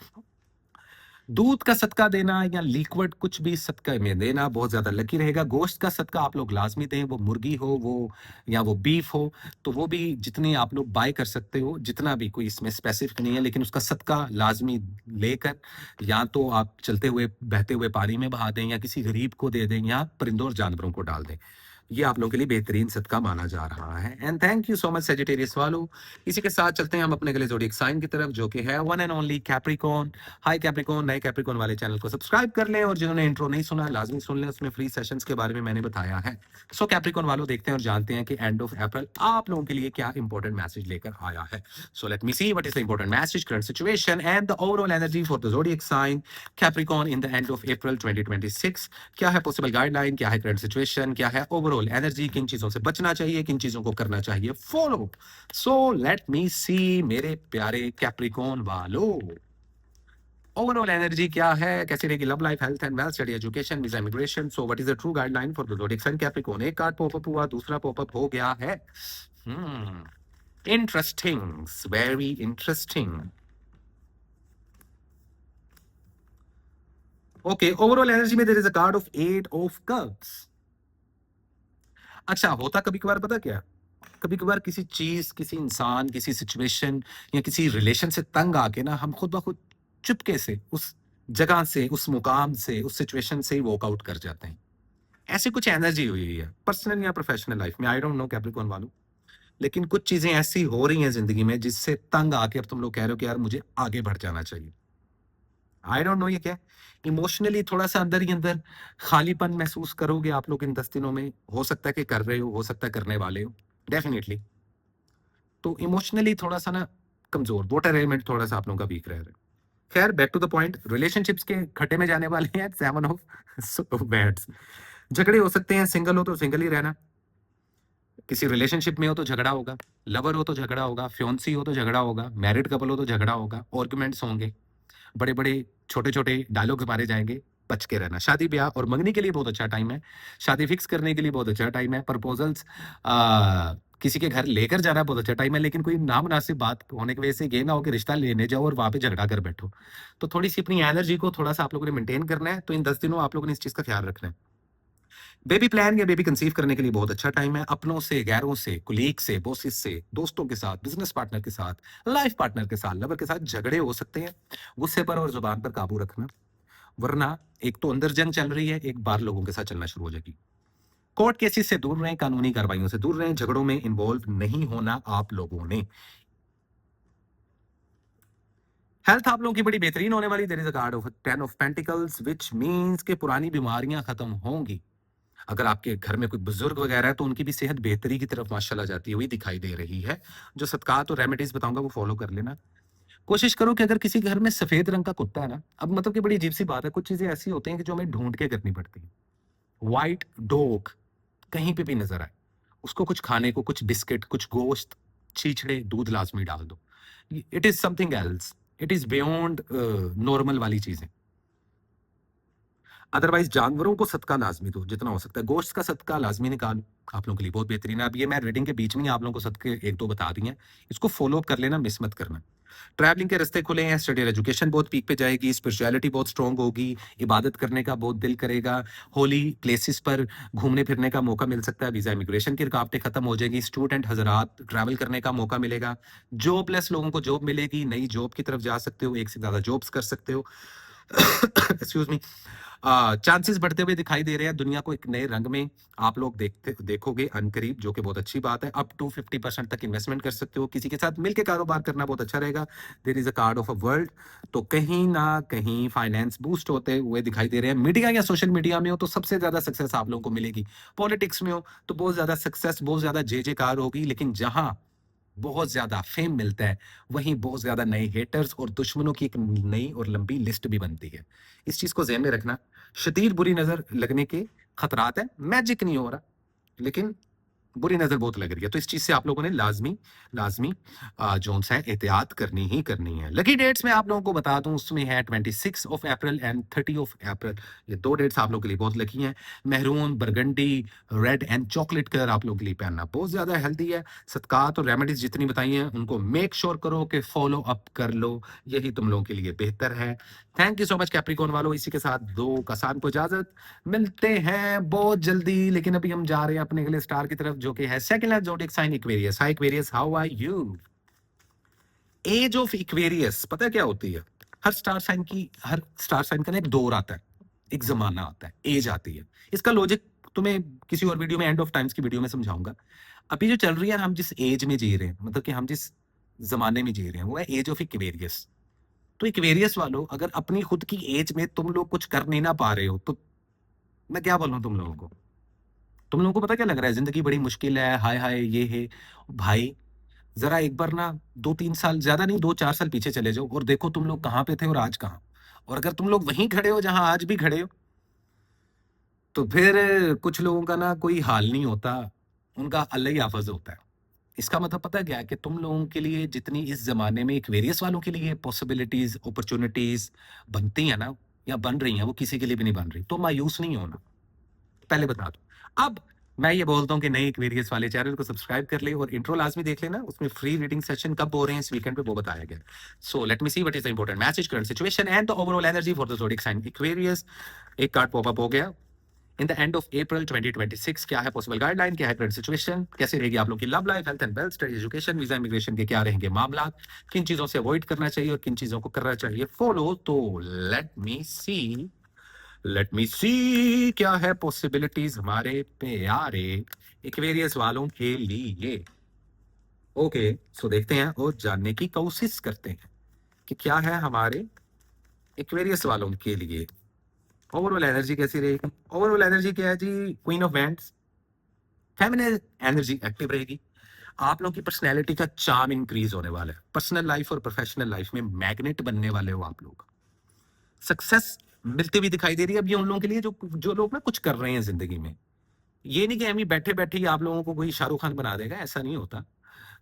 दूध का सदका देना या लिक्विड कुछ भी सदका में देना बहुत ज्यादा लकी रहेगा। गोश्त का सदका आप लोग लाजमी दें, वो मुर्गी हो, वो या वो बीफ हो, तो वो भी जितनी आप लोग बाय कर सकते हो, जितना भी, कोई इसमें स्पेसिफिक नहीं है, लेकिन उसका सदका लाजमी लेकर या तो आप चलते हुए बहते हुए पानी में बहा दें, या किसी गरीब को दे दें, या परिंदों और जानवरों को डाल दें। ये आप लोगों के लिए बेहतरीन सदका माना जा रहा है। And thank you so much Sagittarius वालों। इसी के साथ चलते हैं हम अपने अगले ज़ोडिएक साइन की तरफ, जो कि है one and only Capricorn. Hi Capricorn, नए कैप्रिकॉर्न वाले चैनल को सब्सक्राइब कर लें, और जिन्होंने इंट्रो नहीं सुना लाजमी सुन लें, उसमें फ्री सेशंस के बारे में मैंने बताया है। सो कैप्रिकॉर्न वालों, देखते हैं और जानते हैं कि एंड ऑफ अप्रैल आप लोगों के लिए क्या इंपॉर्टेंट मैसेज लेकर आया है। So let me see what is the important message, current situation and the overall energy for the zodiac sign Capricorn in the end of April 2026। क्या है पॉसिबल गाइडलाइन, क्या है करंट सिचुएशन, क्या है overall energy, किन चीजों से बचना चाहिए, किन चीजों को करना चाहिए फॉलो। सो लेट मी सी मेरे प्यारे कैप्रिकॉर्न वालों, ओवरऑल एनर्जी क्या है, कैसी रहेगी love life, health and wealth, study, education, visa, immigration. So what is the true guideline for the zodiac sign Capricorn. एक कार्ड पॉपअप हुआ, दूसरा पॉपअप हो गया है। Interesting, very interesting. Okay, overall energy में there is a card of 8 of cups. अच्छा, होता कभी कभार पता क्या, कभी कभार किसी चीज, किसी इंसान, किसी सिचुएशन या किसी रिलेशन से तंग आके ना, हम खुद ब खुद चुपके से उस जगह से, उस मुकाम से, उस सिचुएशन से ही वॉक आउट कर जाते हैं। ऐसी कुछ एनर्जी हुई है पर्सनल या प्रोफेशनल लाइफ में, आई डोंट नो कैप्रिकॉर्न वालों, लेकिन कुछ चीजें ऐसी हो रही हैं जिंदगी में जिससे तंग आके अब तुम लोग कह रहे हो कि यार मुझे आगे बढ़ जाना चाहिए। आई डोंट नो ये क्या, इमोशनली थोड़ा सा अंदर ही अंदर खालीपन महसूस करोगे आप लोग इन 10 दिनों में। हो सकता है कि कर रहे हो सकता है करने वाले हो, डेफिनेटली। तो इमोशनली थोड़ा सा ना कमजोर, वाटर एलिमेंट थोड़ा सा आप लोगों का वीक रह रहा है। खैर, back to the point, relationships के खड्डे में जाने वाले हैं 7 ऑफ बैट्स। झगड़े हो सकते हैं, सिंगल हो तो सिंगल ही रहना, किसी रिलेशनशिप में हो तो झगड़ा होगा, लवर हो तो झगड़ा होगा, फ्योंसी हो तो झगड़ा होगा, मैरिड कपल हो तो झगड़ा होगा, आर्गुमेंट्स होंगे, बड़े बड़े छोटे छोटे डायलॉग मारे जाएंगे। बच के रहना। शादी ब्याह और मंगनी के लिए बहुत अच्छा टाइम है, शादी फिक्स करने के लिए बहुत अच्छा टाइम है, प्रपोजल्स किसी के घर लेकर जाना बहुत अच्छा टाइम है, लेकिन कोई नामुनासिब बात होने की वजह से ये ना हो कि रिश्ता लेने जाओ और वहां पे झगड़ा कर बैठो। तो थोड़ी सी अपनी एनर्जी को थोड़ा सा आप लोगों ने मेंटेन करना है, तो इन 10 दिनों आप लोगों ने इस चीज का ख्याल रखना है। बेबी प्लान या बेबी कंसीव करने के लिए बहुत अच्छा टाइम है। अपनों से, गैरों से, कुलीग से, बॉसेस से, दोस्तों के साथ, बिजनेस पार्टनर के साथ, लाइफ पार्टनर के साथ, लवर के साथ झगड़े हो सकते हैं। गुस्से पर और जुबान पर काबू रखना, वरना एक तो अंदर जंग चल रही है, एक बार लोगों के साथ चलना शुरू हो जाएगी। कोर्ट केसेस से दूर रहें, कानूनी कार्रवाइयों से दूर रहें, झगड़ों में इन्वॉल्व नहीं होना आप लोगों ने। हेल्थ आप लोगों की बड़ी बेहतरीन होने वाली। There is a card of 10 of pentacles which means कि पुरानी बीमारियां खत्म होंगी। अगर आपके घर में कोई बुजुर्ग वगैरह है तो उनकी भी सेहत बेहतरी की तरफ माशाल्लाह जाती हुई दिखाई दे रही है। जो सदकात और रेमेडीज बताऊंगा वो फॉलो कर लेना। कोशिश करो कि अगर किसी घर में सफेद रंग का कुत्ता है ना, अब मतलब कि बड़ी अजीब सी बात है, कुछ चीजें ऐसी होती हैं कि जो हमें ढूंढ के करनी पड़ती है। व्हाइट डॉग कहीं पे भी नजर आए, उसको कुछ खाने को, कुछ बिस्किट, कुछ गोश्त, छीछड़े, दूध लाजमी डाल दो। It is something else, it is beyond normal वाली चीजें। अदरवाइज जानवरों को सदका लाजमी दो, जितना हो सकता है। गोश्त का सदका लाजमी निकालो, आप लोगों के लिए बहुत बेहतरीन है। अब ये मैं रीडिंग के बीच में ही आप लोगों को सदके एक दो बता दी हैं, इसको फॉलो अप कर लेना, मिस मत करना। ट्रैवलिंग के रास्ते खुले हैं, स्टडी और एजुकेशन बहुत पीक पे जाएगी, स्पिरिचुअलिटी बहुत स्ट्रांग होगी, इबादत करने का बहुत दिल करेगा, होली प्लेसेस पर घूमने फिरने का मौका मिल सकता है, वीजा इमिग्रेशन की रुकावटें खत्म हो जाएगी, स्टूडेंट हजरात ट्रैवल करने का मौका मिलेगा, जॉबलेस लोगों को जॉब मिलेगी, नई जॉब की तरफ जा सकते हो, एक से ज्यादा जॉब्स कर सकते हो। Excuse me. चांसेस बढ़ते हुए दिखाई दे रहे हैं, दुनिया को एक नए रंग में आप लोग देखोगे अनकरीब, जो कि बहुत अच्छी बात है। अप टू 50% तक इन्वेस्टमेंट कर सकते हो, किसी के साथ मिलकर कारोबार करना बहुत अच्छा रहेगा। There is a card of a world, तो कहीं ना कहीं फाइनेंस बूस्ट होते हुए दिखाई दे रहे हैं। मीडिया या सोशल मीडिया में हो तो सबसे ज्यादा सक्सेस आप लोगों को मिलेगी। पॉलिटिक्स में हो तो बहुत ज्यादा सक्सेस, बहुत ज्यादा जय जयकार होगी, लेकिन जहां बहुत ज्यादा फेम मिलता है वहीं बहुत ज्यादा नए हेटर्स और दुश्मनों की एक नई और लंबी लिस्ट भी बनती है। इस चीज को ध्यान में रखना। शदीद बुरी नजर लगने के खतरात है, मैजिक नहीं हो रहा, लेकिन बुरी नजर बहुत लग रही है, तो इस चीज से आप लोगों ने लाजमी लाजमी जो सा है एहतियात करनी ही करनी है। लकी डेट्स में आप लोगों को बता दूं, उसमें है 26 of April and 30 of April. ये दो डेट्स आप लोगों के लिए बहुत लकी हैं। Maroon, burgundy, red and chocolate colour आप लोगों के लिए पहनना बहुत ज्यादा हेल्दी है। सदकात और रेमेडीज जितनी बताई हैं उनको मेक श्योर करो कि फॉलो अप कर लो, यही तुम लोगों के लिए बेहतर है। Thank you so much Capricorn वालों। इसी के साथ दो कसान को इजाजत, मिलते हैं बहुत जल्दी। लेकिन अभी हम जा रहे हैं अपने अगले स्टार की तरफ, जो कि है second zodiac sign Aquarius. Hi Aquarius, how are you? Age of Aquarius पता है क्या होती है? हर स्टार साइन का ना एक दौर आता है, एक जमाना आता है, एज आती है। इसका लॉजिक तुम्हें किसी और वीडियो में, एंड ऑफ टाइम्स की वीडियो में समझाऊंगा। अभी जो चल रही है, हम जिस एज में जी रहे हैं, मतलब कि हम जिस जमाने में जी रहे हैं, वो है एज ऑफ इक्वेरियस। तो इक्वेरियस वालों, अगर अपनी खुद की एज में तुम लोग कुछ कर नहीं ना पा रहे हो, तो मैं क्या बोलूं तुम लोगों को? तुम लोगों को पता क्या लग रहा है? जिंदगी बड़ी मुश्किल है, हाय हाय ये है। भाई, जरा एक बार ना 2-3 साल, ज्यादा नहीं 2-4 साल पीछे चले जाओ और देखो तुम लोग कहाँ पे थे और आज कहाँ। और अगर तुम लोग वहीं खड़े हो जहां आज भी खड़े हो, तो फिर कुछ लोगों का ना कोई हाल नहीं होता, उनका अल्लाह ही हाफिज होता है। इसका मतलब पता है क्या है? कि तुम लोगों के लिए जितनी इस जमाने में एक वेरियस वालों के लिए पॉसिबिलिटीज, अपॉर्चुनिटीज बनती है ना, या बन रही हैं, वो किसी के लिए भी नहीं बन रही। तो मायूस नहीं होना, पहले बता दो। अब मैं ये बोलता हूँ कि नई इक्वेरियस वाले चैनल को सब्सक्राइब कर ले और इंट्रो लाजमी देख लेना, उसमें फ्री रीडिंग सेशन कब हो रहे हैं इस वीकेंड पे वो बताया गया। So let me see what is the important message, current situation and the overall energy for the zodiac sign Aquarius. एक कार्ड पॉप अप हो गया। In the end of April 2026 क्या है पॉसिबल गाइडलाइन, क्या है करंट सिचुएशन, कैसे रहेगी आप लोग की love life, health and wealth, study, education, visa, immigration के क्या रहेंगे मामला, किन चीजों से अवॉइड करना चाहिए और किन चीजों को करना चाहिए फॉलो। तो लेट मी सी, क्या है पॉसिबिलिटीज हमारे प्यारे इक्वेरियस वालों के लिए। ओके, सो देखते हैं और जानने की कोशिश करते हैं कि क्या है हमारे इक्वेरियस वालों के लिए। ओवरऑल एनर्जी कैसी रहेगी? ओवरऑल एनर्जी क्या है जी? Queen of wands, feminine energy active रहेगी। आप लोगों की पर्सनैलिटी का चार्म इंक्रीज होने वाला है। पर्सनल लाइफ और प्रोफेशनल लाइफ में मैग्नेट बनने वाले हो आप लोग। सक्सेस मिलती हुई दिखाई दे रही है अभी उन लोगों के लिए जो जो लोग ना कुछ कर रहे हैं जिंदगी में। ये नहीं कि हम ही बैठे बैठे ही आप लोगों को कोई शाहरुख खान बना देगा, ऐसा नहीं होता।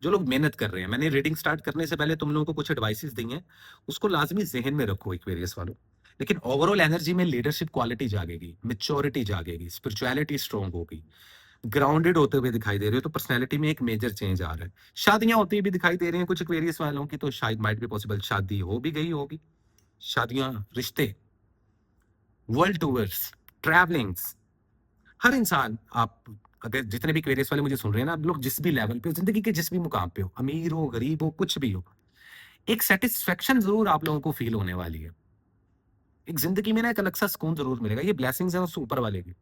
जो लोग मेहनत कर रहे हैं, मैंने रीडिंग स्टार्ट करने से पहले तुम लोगों को कुछ एडवाइसेस दी हैं, उसको लाजमी जहन में रखो एक्वेरियस वालों। लेकिन ओवरऑल एनर्जी में लीडरशिप क्वालिटी जागेगी, मेच्योरिटी जागेगी, स्पिरिचुअलिटी स्ट्रांग होगी, ग्राउंडेड होते हुए दिखाई दे रहे हो, तो पर्सनैलिटी में एक मेजर चेंज आ रहा है। शादियां होती हुई भी दिखाई दे रही हैं कुछ एक्वेरियस वालों की, तो शायद माइट भी पॉसिबल शादी हो भी गई होगी। शादियां, रिश्ते, वर्ल्ड टूर्स, ट्रैवलिंग्स, हर इंसान, आप अगर जितने भी एक्वेरियस वाले मुझे सुन रहे हैं ना, आप लोग जिस भी लेवल पे हो, जिंदगी के जिस भी मुकाम पे हो, अमीर हो, गरीब हो, कुछ भी हो, एक सेटिस्फेक्शन जरूर आप लोगों को फील होने वाली है। एक जिंदगी में ना एक अलग सा सुकून जरूर मिलेगा। ये ब्लेसिंग्स है उस ऊपर वाले की।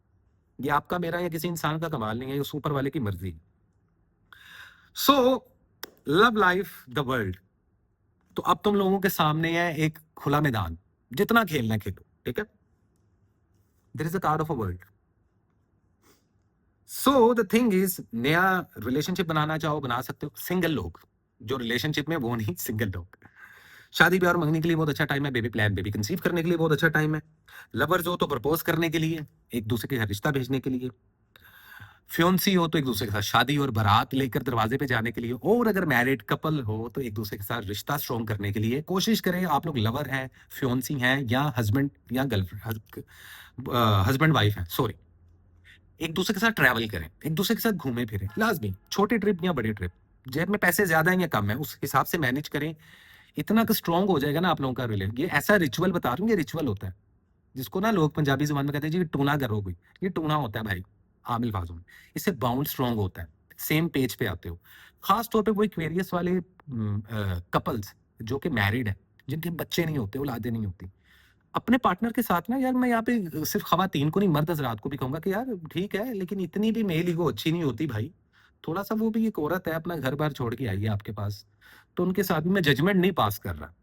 ये आपका, मेरा या किसी इंसान का कमाल नहीं है, ये उस ऊपर वाले की मर्जी है। So love life the world. तो अब तुम लोगों के सामने है एक खुला मैदान, जितना खेलना है खेलो, ठीक है? There is a card of a world. So the thing is, नया रिलेशनशिप बनाना चाहो बना सकते हो। सिंगल लोग जो रिलेशनशिप में, वो नहीं, सिंगल लोग। शादी ब्याह और मंगनी के लिए बहुत अच्छा टाइम है। बेबी प्लान, बेबी कंसीव करने के लिए बहुत अच्छा टाइम है। लवर्स हो तो प्रपोज करने के लिए, एक दूसरे के घर रिश्ता भेजने के लिए। फ्योंसी हो तो एक दूसरे के साथ शादी और बारात लेकर दरवाजे पे जाने के लिए। और अगर मैरिड कपल हो तो एक दूसरे के साथ रिश्ता स्ट्रॉन्ग करने के लिए। कोशिश करें आप लोग लवर हैं, फ्योंसी हैं, या हस्बैंड या गर्लफ्रेंड, हस्बैंड वाइफ हैं, सॉरी, एक दूसरे के साथ ट्रैवल करें, एक दूसरे के साथ घूमे फिरें, लाजमी, छोटे ट्रिप या बड़े ट्रिप। जेब में पैसे ज्यादा है या कम है, उस हिसाब से मैनेज करें। इतना स्ट्रॉन्ग हो जाएगा ना आप लोगों का रिलेशन। ये ऐसा रिचुअल बता रहा हूँ, ये रिचुअल होता है जिसको ना लोग पंजाबी जुबान में कहते हैं जी टूना करो कोई। ये टूना होता है भाई, आम अल्फाजों में। इससे बाउंड स्ट्रॉन्ग होता है, सेम पेज पे आते हो। खास तौर पे वो एक्वेरियस वाले कपल्स जो कि मैरिड है, जिनके बच्चे नहीं होते, औलादे नहीं होती, अपने पार्टनर के साथ ना, यार मैं यहाँ पे सिर्फ खवातीन को नहीं, मर्द हजरात को भी कहूंगा कि यार ठीक है, लेकिन इतनी भी मेल ईगो अच्छी नहीं होती भाई। थोड़ा सा, वो भी एक औरत है, अपना घर बार छोड़ के आई है आपके पास, तो उनके साथ भी मैं जजमेंट नहीं पास कर रहा,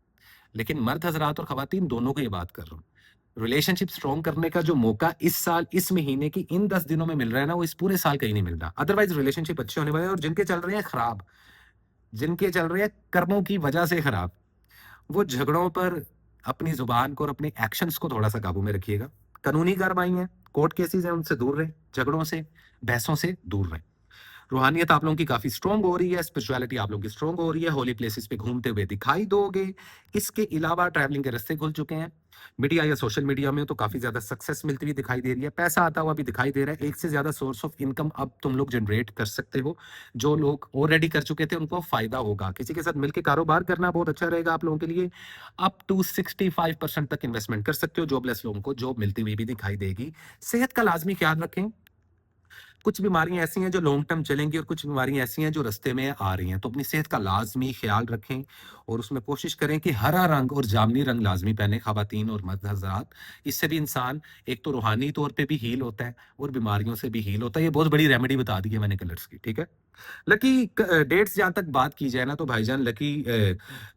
लेकिन मर्द हजरात और खवातीन दोनों को ये बात कर रहा हूँ। रिलेशनशिप स्ट्रॉन्ग करने का जो मौका इस साल, इस महीने की इन 10 दिनों में मिल रहा है ना, वो इस पूरे साल कहीं नहीं मिल रहा। अदरवाइज रिलेशनशिप अच्छे होने वाले हैं। और जिनके चल रहे हैं खराब, जिनके चल रहे हैं कर्मों की वजह से खराब, वो झगड़ों पर अपनी जुबान को और अपने एक्शंस को थोड़ा सा काबू में रखिएगा। कानूनी कार्रवाई है, कोर्ट केसेस हैं, उनसे दूर रहें, झगड़ों से, बहसों से दूर रहें। रूहानियत आप लोगों की काफी स्ट्रॉन्ग हो रही है, स्पिरिचुअलिटी आप लोगों की स्ट्रॉन्ग हो रही है, होली प्लेसेस पे घूमते हुए दिखाई दोगे। इसके अलावा ट्रैवलिंग के रास्ते खुल चुके हैं। मीडिया या सोशल मीडिया में तो काफी ज्यादा सक्सेस मिलती हुई दिखाई दे रही है, पैसा आता हुआ भी दिखाई दे रहा है। एक से ज्यादा सोर्स ऑफ इनकम अब तुम लोग जनरेट कर सकते हो। जो लोग ऑलरेडी कर चुके थे उनको फायदा होगा। किसी के साथ मिलकर कारोबार करना बहुत अच्छा रहेगा आप लोगों के लिए। अप टू 65% तक इन्वेस्टमेंट कर सकते हो। जॉबलेस लोगों को जॉब मिलती हुई भी दिखाई देगी। सेहत का लाजमी ख्याल रखें, कुछ बीमारियाँ ऐसी हैं जो लॉन्ग टर्म चलेंगी और कुछ बीमारियाँ ऐसी हैं जो रास्ते में आ रही हैं। तो अपनी सेहत का लाज़मी ख़्याल रखें और उसमें कोशिश करें कि हरा रंग और जामुनी रंग लाज़मी पहनें ख़वातीन और मर्द हज़रात। इससे भी इंसान एक तो रूहानी तौर पे भी हील होता है और बीमारियों से भी हील होता है। ये बहुत बड़ी रेमेडी बता दी है मैंने कलर्स की, ठीक है? लकी डेट्स जहाँ तक बात की जाए ना तो भाईजान लकी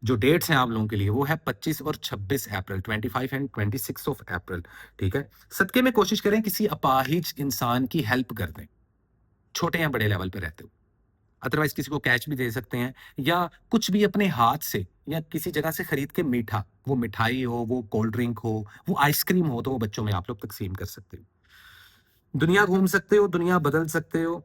जो डेट्स हैं आप लोगों के लिए वो है 25 और 26 अप्रैल 25 एंड 26 ऑफ अप्रैल, ठीक है? सदके में कोशिश करें किसी अपाहिज इंसान की हेल्प कर दें, छोटे या बड़े लेवल पे रहते हो। अदरवाइज किसी को कैश भी दे सकते हैं या कुछ भी अपने हाथ से या किसी जगह से खरीद के मीठा, वो मिठाई हो, वो कोल्ड ड्रिंक हो, वो आइसक्रीम हो, तो वो बच्चों में आप लोग तकसीम कर सकते हो। दुनिया घूम सकते हो, दुनिया बदल सकते हो।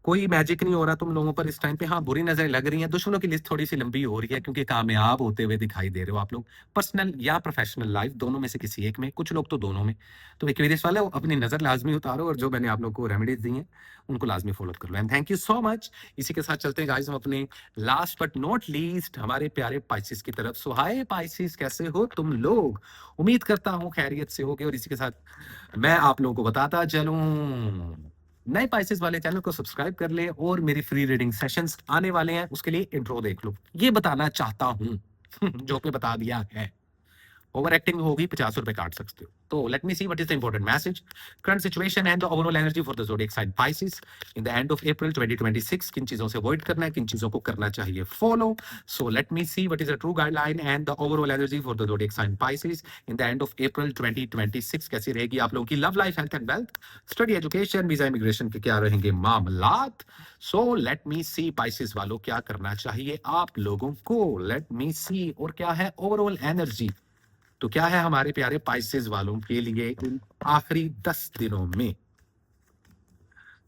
कोई मैजिक नहीं हो रहा तुम लोगों पर इस टाइम पे। हाँ, बुरी नज़रें लग रही हैं, दुश्मनों की लिस्ट थोड़ी-सी लंबी हो रही है क्योंकि कामयाब होते हुए दिखाई दे रहे हो आप लोग। पर्सनल या प्रोफ़ेशनल लाइफ़ दोनों में से किसी एक में, कुछ लोग तो दोनों में। तो एक्वेरियस वालों अपनी नज़र लाज़मी उतारो और जो मैंने आप लोगों को रेमेडीज़ दी हैं, उनको लाज़मी फ़ॉलो कर लो and thank you so much. इसी के साथ चलते हैं गाइज़ हम अपने लास्ट बट नॉट लीस्ट हमारे प्यारे पाइसेस की तरफ। सो हाय पाइसेस, कैसे हो तुम लोग? उम्मीद करता हूँ खैरियत से होगे और इसी के साथ मैं आप लोगों को बताता चलूँ, नए पाइसेस वाले चैनल को सब्सक्राइब कर ले और मेरी फ्री रीडिंग सेशंस आने वाले हैं, उसके लिए इंट्रो देख लो। ये बताना चाहता हूँ जो कि बता दिया है। ओवर एक्टिंग होगी, ₹50 काट सकते हो। तो let me see what is the important message, current situation and the overall energy for the zodiac sign Pisces in the end of April 2026। किन चीजों से अवॉइड करना है, किन चीजों को करना चाहिए follow. So let me see what is the true guideline and the overall energy for the zodiac sign Pisces in the end of April 2026। कैसी रहेगी आप लोगों की love life, health and wealth, study, education, visa, immigration के क्या रहेंगे मामलात। सो let me सी Pisces वालों क्या करना चाहिए आप लोगों को। लेट मी सी, और क्या है ओवरऑल एनर्जी, तो क्या है हमारे प्यारे पाइसेस वालों के लिए इन आखिरी 10 दिनों में।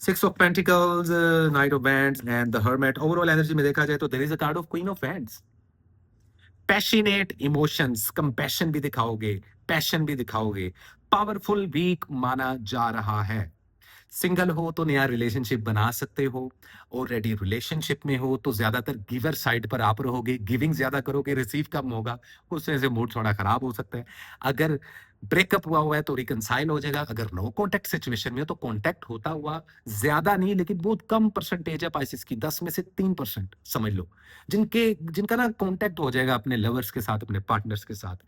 6 of pentacles, knight of wands and the hermit. Overall energy में देखा जाए तो there is a card of queen of wands. Passionate emotions, compassion भी दिखाओगे, पैशन भी दिखाओगे। पावरफुल वीक माना जा रहा है। सिंगल हो तो नया रिलेशनशिप बना सकते हो, ऑलरेडी रिलेशनशिप में हो तो ज्यादातर गिवर साइड पर आप रहोगे, गिविंग ज्यादा करोगे, रिसीव कम होगा, उस वजह से मूड थोड़ा खराब हो सकता है। अगर ब्रेकअप हुआ है तो रिकंसाइल हो जाएगा। अगर नो कॉन्टेक्ट सिचुएशन में हो तो कॉन्टेक्ट होता हुआ, ज्यादा नहीं लेकिन बहुत कम परसेंटेज है पाइसेस की, 10 में से 3% समझ लो, जिनका ना कॉन्टेक्ट हो जाएगा अपने लवर्स के साथ, अपने पार्टनर्स के साथ।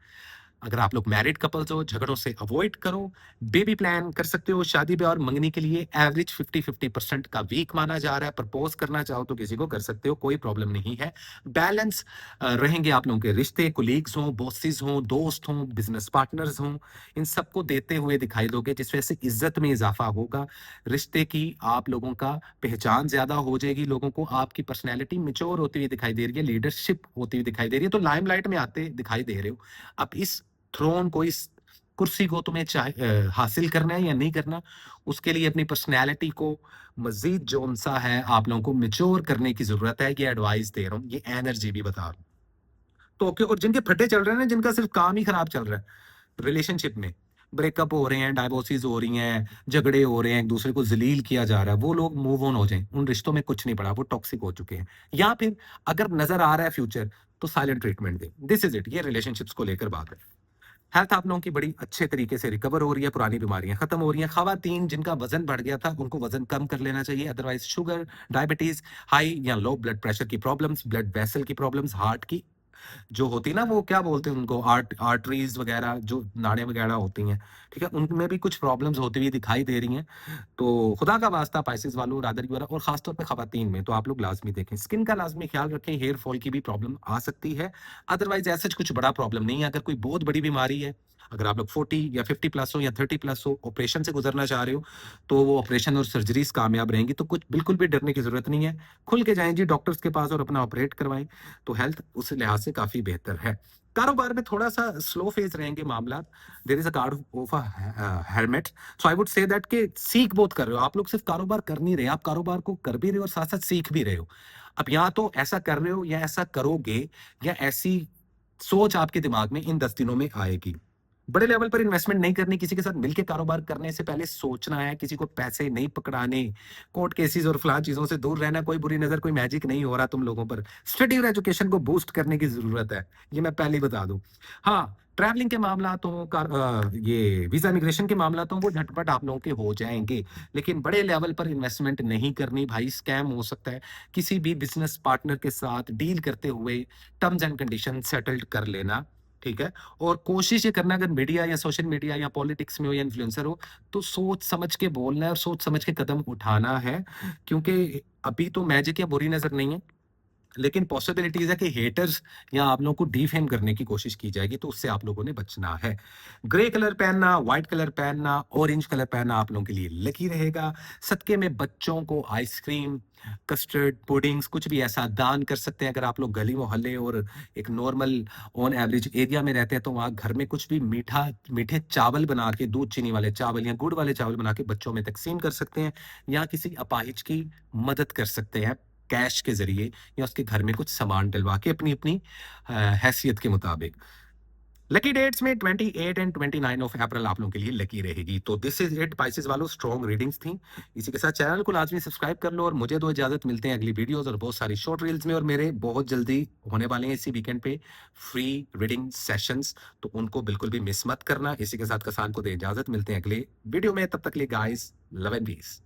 अगर आप लोग मैरिड कपल्स हो, झगड़ों से अवॉइड करो। बेबी प्लान कर सकते हो, शादी ब्याह और मंगनी के लिए एवरेज 50-50% का वीक माना जा रहा है। प्रपोज करना चाहो तो किसी को कर सकते हो, कोई प्रॉब्लम नहीं है। बैलेंस रहेंगे आप लोगों के रिश्ते, कोलीग्स हों, बॉसेस हों, दोस्त हों, बिजनेस पार्टनर्स हों, इन सबको देते हुए दिखाई दोगे, जिस वजह से इज्जत में इजाफा होगा। रिश्ते की आप लोगों का पहचान ज्यादा हो जाएगी, लोगों को आपकी पर्सनैलिटी मेच्योर होती हुई दिखाई दे रही है, लीडरशिप होती हुई दिखाई दे रही है, तो लाइमलाइट में आते दिखाई दे रहे हो। अब इस थ्रोन को, इस कुर्सी को तुम्हें हासिल करना है या नहीं करना, उसके लिए अपनी पर्सनैलिटी को मजीद जो सा है आप लोगों को मेच्योर करने की जरूरत है। ये एडवाइस दे रहा हूँ, ये एनर्जी भी बता रहा हूँ। तो ओके, और जिनके फटे चल रहे हैं ना, जिनका सिर्फ काम ही खराब चल रहा है रिलेशनशिप में, ब्रेकअप हो रहे हैं, डाइवोर्सेस हो रही हैं, झगड़े हो रहे हैं, एक दूसरे को जलील किया जा रहा है, वो लोग मूव ऑन हो जाएं। उन रिश्तों में कुछ नहीं पड़ा, वो टॉक्सिक हो चुके हैं। या फिर अगर नजर आ रहा है फ्यूचर तो साइलेंट ट्रीटमेंट दें। दिस इज इट, ये रिलेशनशिप्स को लेकर बात है। हेल्थ आप लोगों की बड़ी अच्छे तरीके से रिकवर हो रही है, पुरानी बीमारियां खत्म हो रही हैं। खवातीन जिनका वजन बढ़ गया था उनको वजन कम कर लेना चाहिए, अदरवाइज शुगर, डायबिटीज, हाई या लो ब्लड प्रेशर की प्रॉब्लम्स, ब्लड वेसल की प्रॉब्लम्स, हार्ट की जो होती है ना, वो क्या बोलते हैं उनको, आर्टरीज वगैरह, जो नाड़ें वगैरह होती हैं, ठीक है, उनमें भी कुछ प्रॉब्लम्स होती हुई दिखाई दे रही हैं। तो खुदा का वास्ता पाइसेस वालों, रादर की और खासतौर पे खवातीन में तो आप लोग लाजमी देखें, स्किन का लाजमी ख्याल रखें। हेयर फॉल की भी प्रॉब्लम आ सकती है, अदरवाइज ऐसा कुछ बड़ा प्रॉब्लम नहीं है। अगर कोई बहुत बड़ी बीमारी है, अगर आप लोग 40 या 50 प्लस हो या 30 प्लस हो, ऑपरेशन से गुजरना चाह रहे हो, तो वो ऑपरेशन और सर्जरीज कामयाब रहेंगी, तो कुछ बिल्कुल भी डरने की जरूरत नहीं है। खुल के जाएं जी डॉक्टर्स के पास और अपना ऑपरेट करवाएं, तो हेल्थ उस लिहाज से काफी बेहतर है। कारोबार में थोड़ा सा स्लो फेज रहेंगे मामला। There is a card of a helmet, so I would say that के सीख बहुत कर रहे हो आप लोग, सिर्फ कारोबार कर नहीं रहे, आप कारोबार को कर भी रहे हो और साथ साथ सीख भी रहे हो। अब या तो ऐसा कर रहे हो या ऐसा करोगे, या ऐसी सोच आपके दिमाग में इन 10 दिनों में आएगी। बड़े लेवल पर इन्वेस्टमेंट नहीं करनी, किसी के साथ मिलके कारोबार करने से पहले सोचना है, किसी को पैसे नहीं पकड़ाने, कोर्ट केसेस और फ़िलहाल चीज़ों से दूर रहना, कोई बुरी नज़र, कोई मैजिक नहीं हो रहा तुम लोगों पर। स्टडी और एजुकेशन को बूस्ट करने की ज़रूरत है, ये मैं पहले ही बता दूँ। हाँ, ट्रैवलिंग के मामलातों का ये वीज़ा इमिग्रेशन के मामलातों वो झटपट आप लोगों के हो जाएँगे, लेकिन बड़े लेवल पर इन्वेस्टमेंट नहीं करनी भाई, स्कैम हो सकता है। किसी भी बिज़नेस पार्टनर के साथ डील करते हुए टर्म्स एंड कंडीशन सेटल्ड कर लेना, ठीक है? और कोशिश ये करना, अगर मीडिया या सोशल मीडिया या पॉलिटिक्स में हो या इन्फ्लुएंसर हो, तो सोच समझ के बोलना है और सोच समझ के कदम उठाना है, क्योंकि अभी तो मैजिक या बुरी नज़र नहीं है, लेकिन पॉसिबिलिटीज़ है कि हेटर्स या आप लोगों को डिफेम करने की कोशिश की जाएगी, तो उससे आप लोगों ने बचना है। ग्रे कलर पहनना, व्हाइट कलर पहनना, ऑरेंज कलर पहनना आप लोगों के लिए लकी रहेगा। सदके में बच्चों को आइसक्रीम, कस्टर्ड, पुडिंग्स कुछ भी ऐसा दान कर सकते हैं। अगर आप लोग गली मोहल्ले और एक नॉर्मल ऑन एवरेज एरिया में रहते हैं, तो वहाँ घर में कुछ भी मीठे चावल बना के, दूध चीनी वाले चावल या गुड़ वाले चावल बना के बच्चों में तक़सीम कर सकते हैं, या किसी अपाहिज की मदद कर सकते हैं कैश के ज़रिए, या उसके घर में कुछ सामान डलवा के अपनी-अपनी हैसियत के मुताबिक। लकी डेट्स में 28 एंड 29 ऑफ अप्रैल आप लोगों के लिए लकी रहेगी। तो दिस इज़ इट पाइसेस वालों, स्ट्रॉन्ग रीडिंग्स थी। इसी के साथ चैनल को लाज़मी सब्सक्राइब कर लो और मुझे दो इजाज़त, मिलते हैं अगली वीडियोज़ और बहुत सारी शॉर्ट रील्स में, और मेरे बहुत जल्दी होने वाले हैं इसी वीकेंड पे फ्री रीडिंग सेशंस, तो उनको बिल्कुल भी मिस मत करना। इसी के साथ किसान को दें इजाज़त, मिलते हैं अगले वीडियो में, तब तक के लिए गाइस लव एंड पीस।